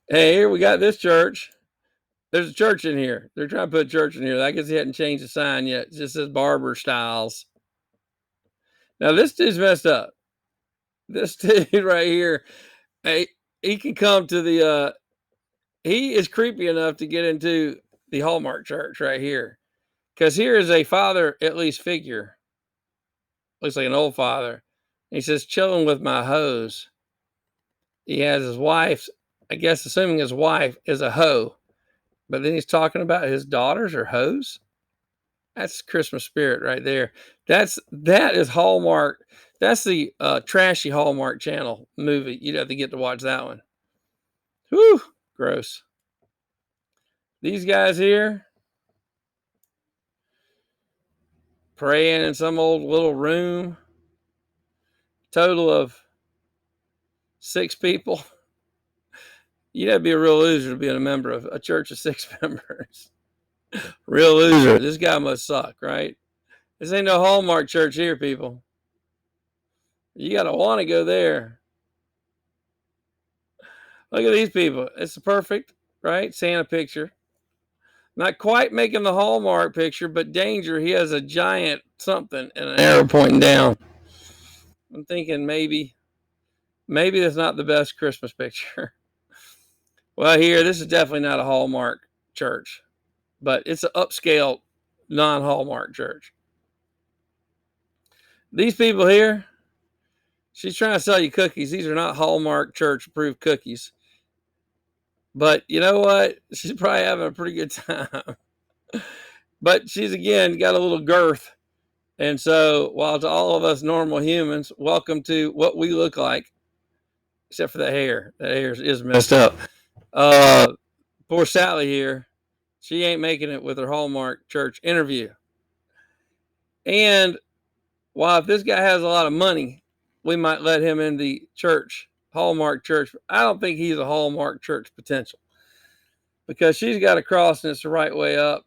Speaker 1: Hey, here we got this church. There's a church in here. They're trying to put a church in here. I guess they hadn't changed the sign yet. It just says Barber Styles. Now this dude's messed up. This dude right here, hey, he can come to the he is creepy enough to get into the Hallmark church right here. Because here is a father, at least figure. Looks like an old father. He says, chilling with my hose. He has his wife's, I guess, assuming his wife is a hoe. But then he's talking about his daughters or hoes. That's Christmas spirit right there. That is Hallmark. That's the trashy Hallmark Channel movie. You'd have to get to watch that one. Whew, gross. These guys here praying in some old little room. Total of 6 people. You'd have to be a real loser to be a member of a church of 6 members. Real loser. This guy must suck, right? This ain't no Hallmark church here, people. You got to want to go there. Look at these people. It's perfect, right? Santa picture. Not quite making the Hallmark picture, but danger. He has a giant something and an arrow pointing down. I'm thinking maybe that's not the best Christmas picture. Well, here, this is definitely not a Hallmark church, but it's an upscale, non-Hallmark church. These people here, she's trying to sell you cookies. These are not Hallmark church approved cookies. But you know what? She's probably having a pretty good time. But she's, again, got a little girth. And so, while to all of us normal humans, welcome to what we look like, except for the hair. That hair is messed up. Poor Sally here. She ain't making it with her Hallmark church interview. And while if this guy has a lot of money, we might let him in the church, Hallmark church. I don't think he's a Hallmark church potential because she's got a cross and it's the right way up.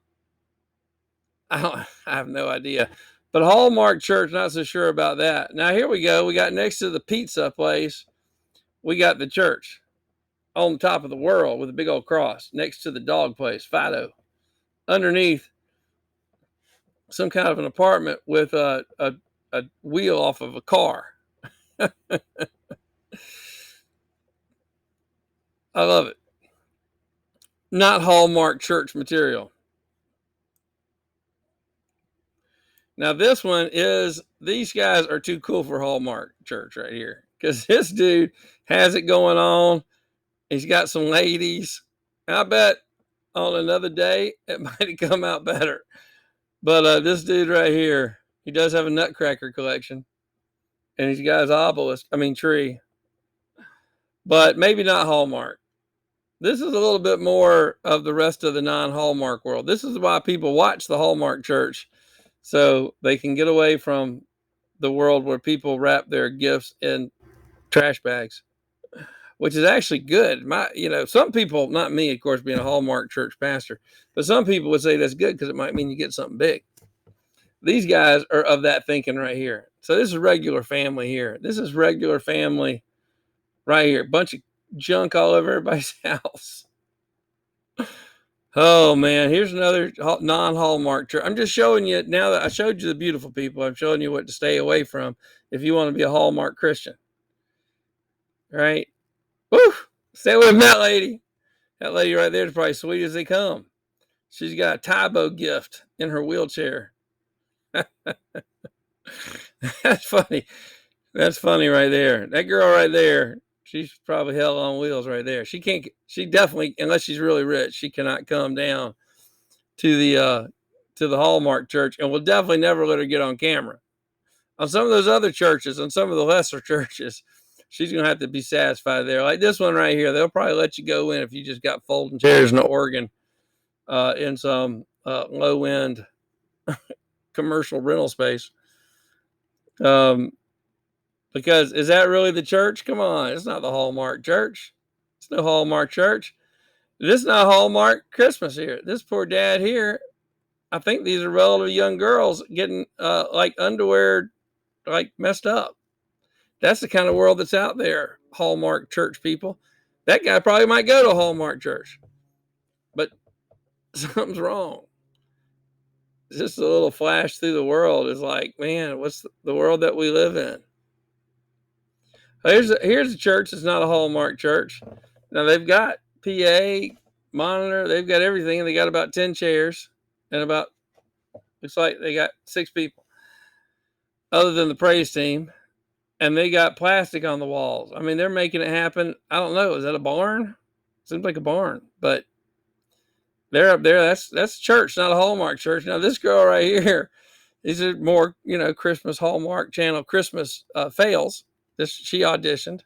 Speaker 1: I have no idea. But Hallmark church, not so sure about that. Now, here we go. We got next to the pizza place, we got the church on the top of the world with a big old cross next to the dog place, Fido. Underneath, some kind of an apartment with a wheel off of a car. I love it. Not Hallmark church material. Now, this one is, these guys are too cool for Hallmark church right here. Because this dude has it going on. He's got some ladies. I bet on another day, it might have come out better. But this dude right here, he does have a nutcracker collection. And he's got his obelisk, tree. But maybe not Hallmark. This is a little bit more of the rest of the non-Hallmark world. This is why people watch the Hallmark church, so they can get away from the world where people wrap their gifts in trash bags, which is actually good. Some people, not me, of course, being a Hallmark church pastor, but some people would say that's good because it might mean you get something big. These guys are of that thinking right here. So this is regular family here. This is regular family right here. Bunch of junk all over everybody's house. Oh man, here's another non-Hallmark church. I'm just showing you, now that I showed you the beautiful people, I'm showing you what to stay away from if you want to be a Hallmark Christian. Right? Woo! Stay away from that lady. That lady right there is probably sweet as they come. She's got a Tybo gift in her wheelchair. That's funny. That's funny right there. That girl right there, she's probably hell on wheels right there. She definitely, unless she's really rich, she cannot come down to the Hallmark church, and we'll definitely never let her get on camera. On some of those other churches, on some of the lesser churches, she's gonna have to be satisfied there. Like this one right here, they'll probably let you go in if you just got folding chairs and an organ in some low end commercial rental space. Because is that really the church? Come on, it's not the Hallmark church. It's no Hallmark church. This is not Hallmark Christmas here. This poor dad here, I think these are relatively young girls getting like underwear like messed up. That's the kind of world that's out there, Hallmark church people. That guy probably might go to a Hallmark church, but something's wrong. Just a little flash through the world is like, man, what's the world that we live in? Here's a church that's not a Hallmark church. Now they've got PA, monitor, they've got everything, and they got about 10 chairs and about, looks like they got 6 people other than the praise team. And they got plastic on the walls. I mean, they're making it happen. I don't know. Is that a barn? Seems like a barn, but they're up there. That's church, not a Hallmark church. Now this girl right here, these are more, Christmas Hallmark Channel Christmas fails. She auditioned,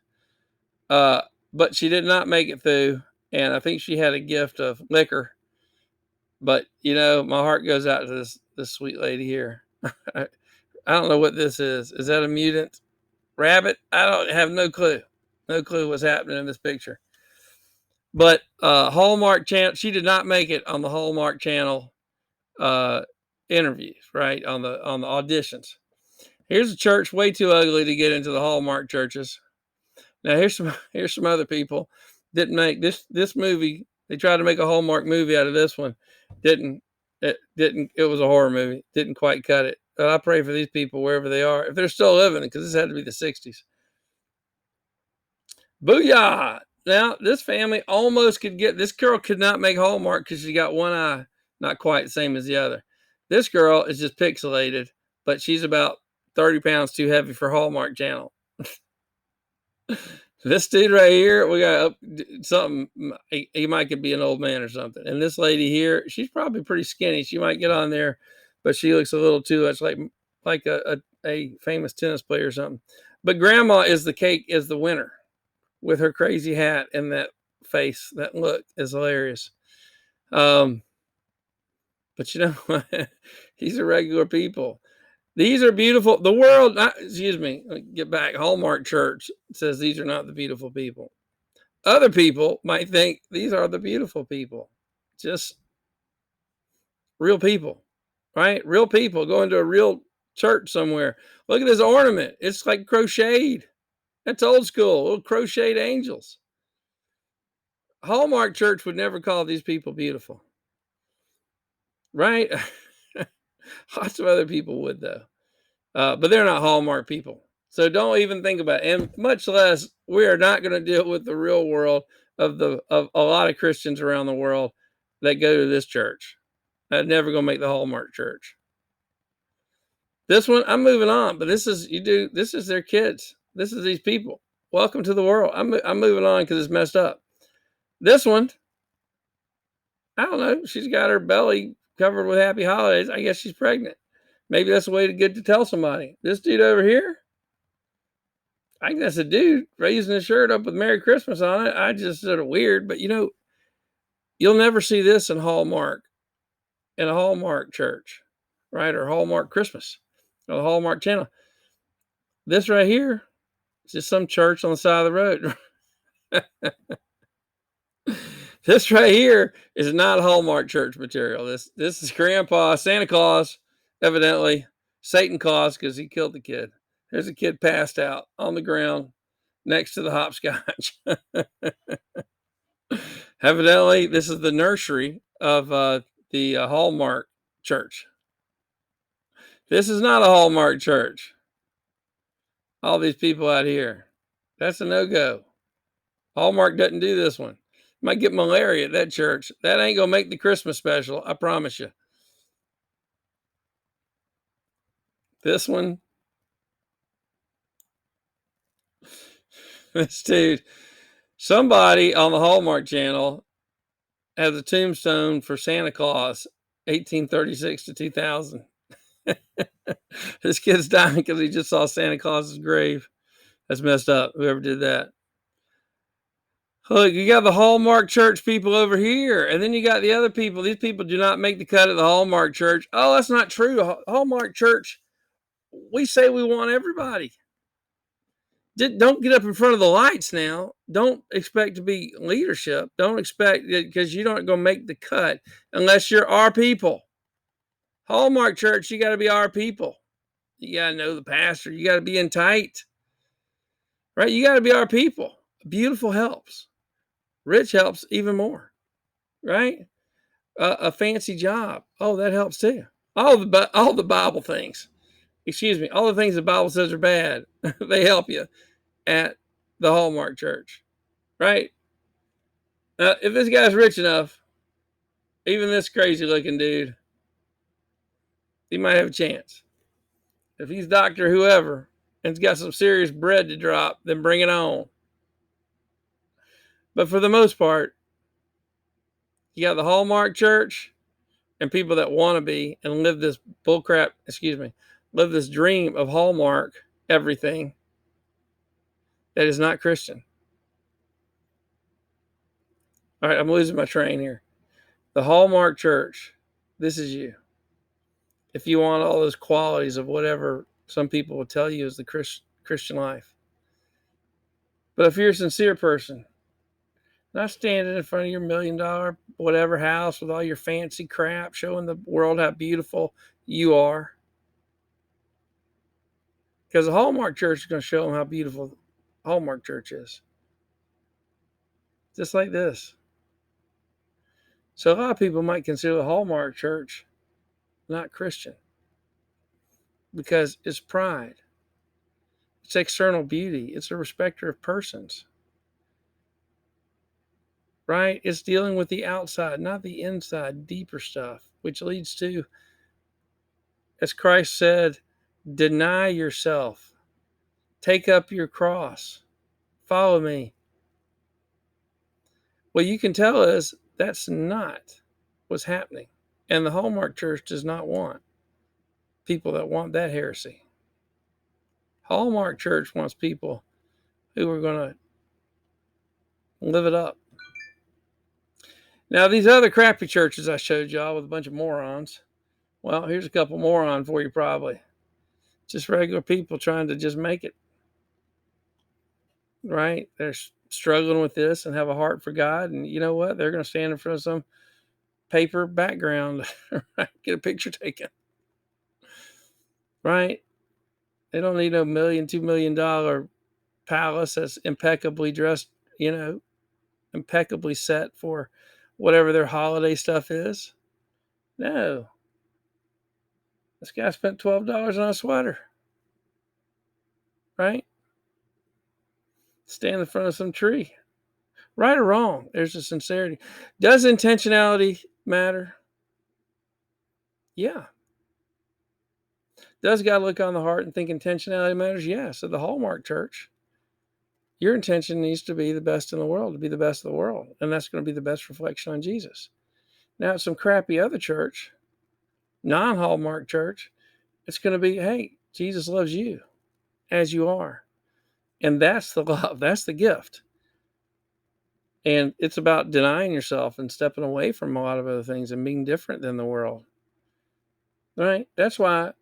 Speaker 1: but she did not make it through. And I think she had a gift of liquor. But my heart goes out to this sweet lady here. I don't know what this is. Is that a mutant rabbit? I don't have no clue. No clue what's happening in this picture. But Hallmark Channel, she did not make it on the Hallmark Channel interviews, right? On the auditions. Here's a church way too ugly to get into the Hallmark churches. Now here's some other people didn't make this movie. They tried to make a Hallmark movie out of this one. It was a horror movie. Didn't quite cut it. But I pray for these people wherever they are, if they're still living, because this had to be the 60s. Booyah! Now, this family almost could get, this girl could not make Hallmark because she got one eye not quite the same as the other. This girl is just pixelated, but she's about 30 pounds too heavy for Hallmark Channel. This dude right here, we got something, he might could be an old man or something. And this lady here, she's probably pretty skinny. She might get on there, but she looks a little too much like a famous tennis player or something. But grandma is the winner. With her crazy hat and that face, that look is hilarious. But these are regular people. These are beautiful. The world, excuse me, get back. Hallmark Church says these are not the beautiful people. Other people might think these are the beautiful people. Just real people, right? Real people going to a real church somewhere. Look at this ornament. It's like crocheted. That's old school, little crocheted angels. Hallmark Church would never call these people beautiful, right? Lots of other people would, though. But they're not Hallmark people. So don't even think about it. And much less, we are not going to deal with the real world of a lot of Christians around the world that go to this church. That's never going to make the Hallmark Church. This one, I'm moving on, but this is their kids. This is these people. Welcome to the world. I'm moving on because it's messed up. This one, I don't know. She's got her belly covered with happy holidays. I guess she's pregnant. Maybe that's a way to get to tell somebody. This dude over here, I think that's a dude raising his shirt up with Merry Christmas on it. I just sort of weird, but you'll never see this in a Hallmark church, right? Or Hallmark Christmas or the Hallmark Channel. This right here is just some church on the side of the road. This right here is not Hallmark church material. This is Grandpa Santa Claus, evidently Satan Claus, because he killed the kid. There's a kid passed out on the ground next to the hopscotch. Evidently, this is the nursery of the Hallmark church. This is not a Hallmark church. All these people out here, that's a no-go. Hallmark doesn't do this one. Might get malaria at that church. That ain't gonna make the Christmas special, I promise you. This one, this dude, somebody on the Hallmark Channel has a tombstone for Santa Claus, 1836 to 2000. This kid's dying because he just saw Santa Claus's grave. That's messed up. Whoever did that. Look, you got the Hallmark Church people over here, and then you got the other people. These people do not make the cut at the Hallmark Church. Oh, that's not true. Hallmark Church, we say we want everybody. Don't get up in front of the lights now. Don't expect to be leadership. Don't expect it because you're not going to make the cut unless you're our people. Hallmark Church, you got to be our people. You got to know the pastor. You got to be in tight, right? You got to be our people. Beautiful helps. Rich helps even more, right? A fancy job. Oh, that helps too. All the Bible things. Excuse me. All the things the Bible says are bad. They help you at the Hallmark Church, right? If this guy's rich enough, even this crazy looking dude, he might have a chance. If he's Dr. Whoever and's got some serious bread to drop, then bring it on. But for the most part, you got the Hallmark Church and people that want to be and live this bullcrap, live this dream of Hallmark everything that is not Christian. All right, I'm losing my train here. The Hallmark Church, this is you. If you want all those qualities of whatever some people will tell you is the Christian life. But if you're a sincere person, not standing in front of your $1 million whatever house with all your fancy crap, showing the world how beautiful you are. Because the Hallmark Church is going to show them how beautiful Hallmark Church is. Just like this. So a lot of people might consider the Hallmark Church not Christian because it's pride. It's external beauty. It's a respecter of persons. Right? It's dealing with the outside, not the inside, deeper stuff, which leads to, as Christ said, deny yourself, take up your cross, follow me. Well, you can tell us that's not what's happening. And the Hallmark Church does not want people that want that heresy. Hallmark Church wants people who are going to live it up. Now, these other crappy churches I showed y'all with a bunch of morons, well, here's a couple moron for you probably. Just regular people trying to just make it. Right? They're struggling with this and have a heart for God. And you know what? They're going to stand in front of some paper background, get a picture taken. Right? They don't need no $1 million, $2 million palace that's impeccably dressed, impeccably set for whatever their holiday stuff is. No. This guy spent $12 on a sweater. Right? Stand in front of some tree. Right or wrong, there's a sincerity. Does intentionality matter? Yeah. Does God look on the heart and think intentionality matters? Yeah. So the Hallmark Church, your intention needs to be the best in the world, to be the best of the world. And that's going to be the best reflection on Jesus. Now, at some crappy other church, non-Hallmark church, it's going to be, hey, Jesus loves you as you are. And that's the love. That's the gift. And it's about denying yourself and stepping away from a lot of other things and being different than the world. Right? That's why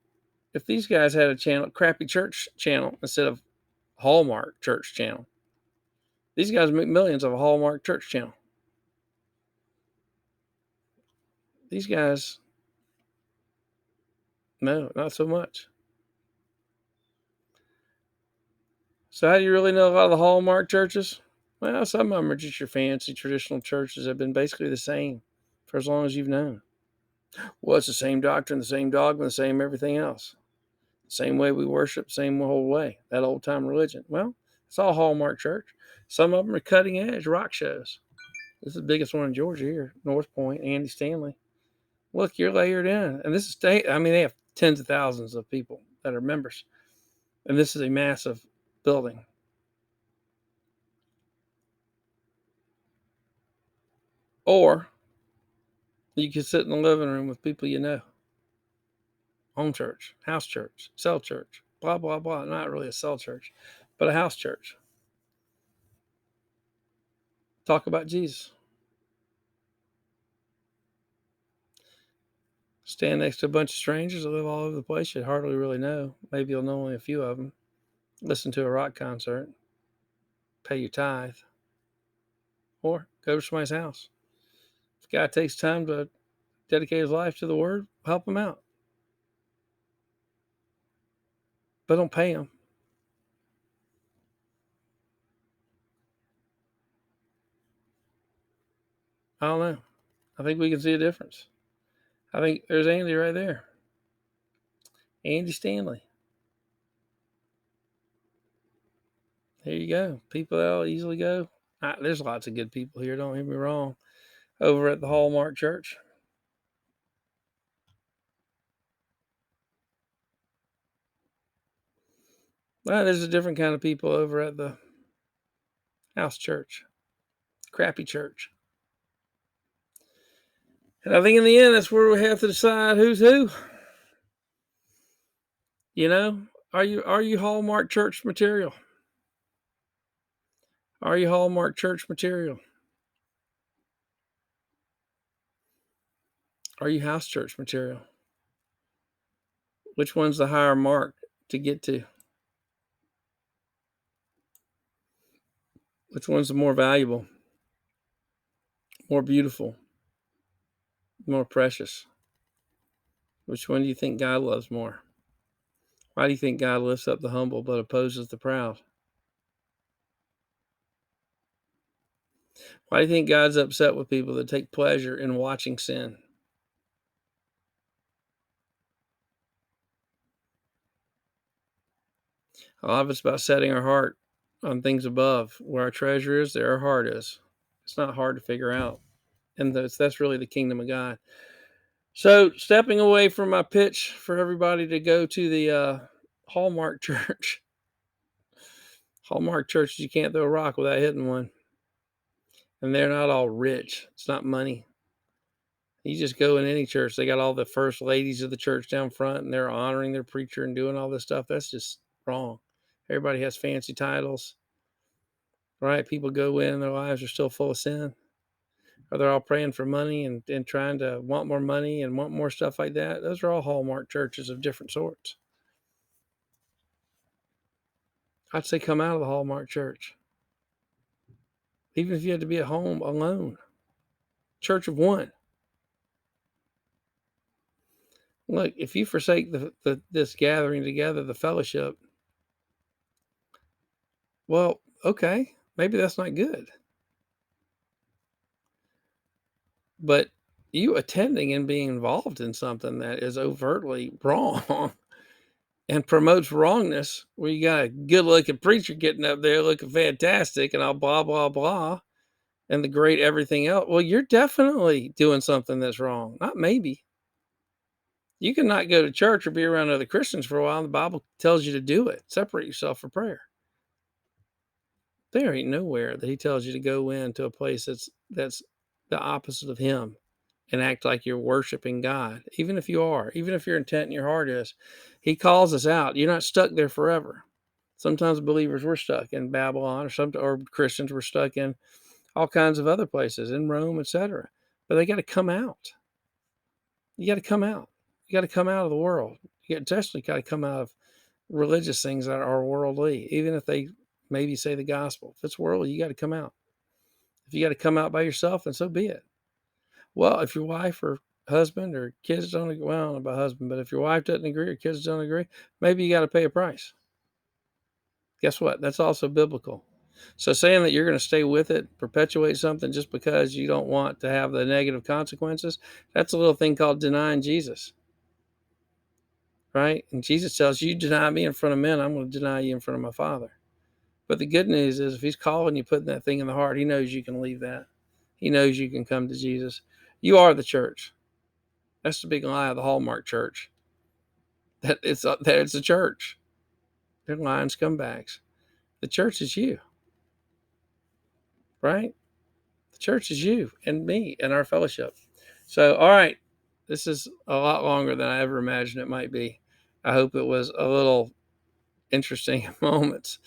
Speaker 1: if these guys had a channel, crappy church channel instead of Hallmark church channel, these guys make millions of a Hallmark church channel. These guys, no, not so much. So how do you really know a lot of the Hallmark churches? Well, some of them are just your fancy traditional churches that have been basically the same for as long as you've known. Well, it's the same doctrine, the same dogma, the same everything else. Same way we worship, same whole way. That old time religion. Well, it's all Hallmark church. Some of them are cutting edge rock shows. This is the biggest one in Georgia here, North Point, Andy Stanley. Look, you're layered in. And this is they have tens of thousands of people that are members. And this is a massive building. Or you can sit in the living room with people you know home church, house church, cell church, blah, blah, blah. Not really a cell church, but a house church. Talk about Jesus. Stand next to a bunch of strangers that live all over the place you'd hardly really know. Maybe you'll know only a few of them. Listen to a rock concert. Pay your tithe. Or go to somebody's house. If a guy takes time to dedicate his life to the word, help him out. But don't pay him. I don't know. I think we can see a difference. I think there's Andy right there. Andy Stanley. There you go. People that'll easily go. There's lots of good people here, don't get me wrong, over at the Hallmark Church. Well, there's a different kind of people over at the house church, crappy church. And I think in the end, that's where we have to decide who's who. You know, are you Hallmark church material? Are you Hallmark church material? Are you house church material? Which one's the higher mark to get to? Which one's the more valuable, more beautiful, more precious? Which one do you think God loves more? Why do you think God lifts up the humble but opposes the proud? Why do you think God's upset with people that take pleasure in watching sin? A lot of it's about setting our heart on things above. Where our treasure is, there our heart is. It's not hard to figure out. And that's really the kingdom of God. So, stepping away from my pitch for everybody to go to the Hallmark church. Hallmark churches, you can't throw a rock without hitting one. And they're not all rich. It's not money. You just go in any church, they got all the first ladies of the church down front and they're honoring their preacher and doing all this stuff. That's just wrong. Everybody has fancy titles, right? People go in and their lives are still full of sin. Or they're all praying for money and trying to want more money and want more stuff like that. Those are all Hallmark churches of different sorts. I'd say come out of the Hallmark church. Even if you had to be at home alone. Church of one. Look, if you forsake this gathering together, the fellowship, well, okay, maybe that's not good. But you attending and being involved in something that is overtly wrong and promotes wrongness, where you got a good-looking preacher getting up there looking fantastic and all blah, blah, blah, and the great everything else, well, you're definitely doing something that's wrong. Not maybe. You can not go to church or be around other Christians for a while, and the Bible tells you to do it. Separate yourself for prayer. There ain't nowhere that he tells you to go into a place that's the opposite of him and act like you're worshiping God. Even if you are, even if your intent in your heart is, he calls us out. You're not stuck there forever. Sometimes believers were stuck in Babylon, or Christians were stuck in all kinds of other places, in Rome, etc. But they got to come out. You got to come out. You got to come out of the world. You especially got to come out of religious things that are worldly, even if they maybe say the gospel. If it's worldly, you got to come out. If you got to come out by yourself, then so be it. Well, if your wife or husband or kids don't agree, well, I don't know about husband, but if your wife doesn't agree or kids don't agree, maybe you got to pay a price. Guess what? That's also biblical. So saying that you're going to stay with it, perpetuate something just because you don't want to have the negative consequences, that's a little thing called denying Jesus. Right? And Jesus tells you deny me in front of men, I'm going to deny you in front of my Father. But the good news is if he's calling you, putting that thing in the heart, he knows you can leave that. He knows you can come to Jesus. You are the church. That's the big lie of the Hallmark church. That it's a church. They're lying scumbags. The church is you. Right? The church is you and me and our fellowship. So, all right. This is a lot longer than I ever imagined it might be. I hope it was a little interesting moments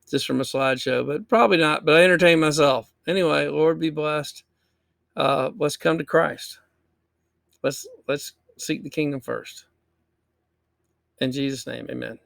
Speaker 1: just from a slideshow, but probably not. But I entertained myself. Anyway, Lord be blessed. Let's come to Christ. Let's seek the kingdom first. In Jesus' name, amen.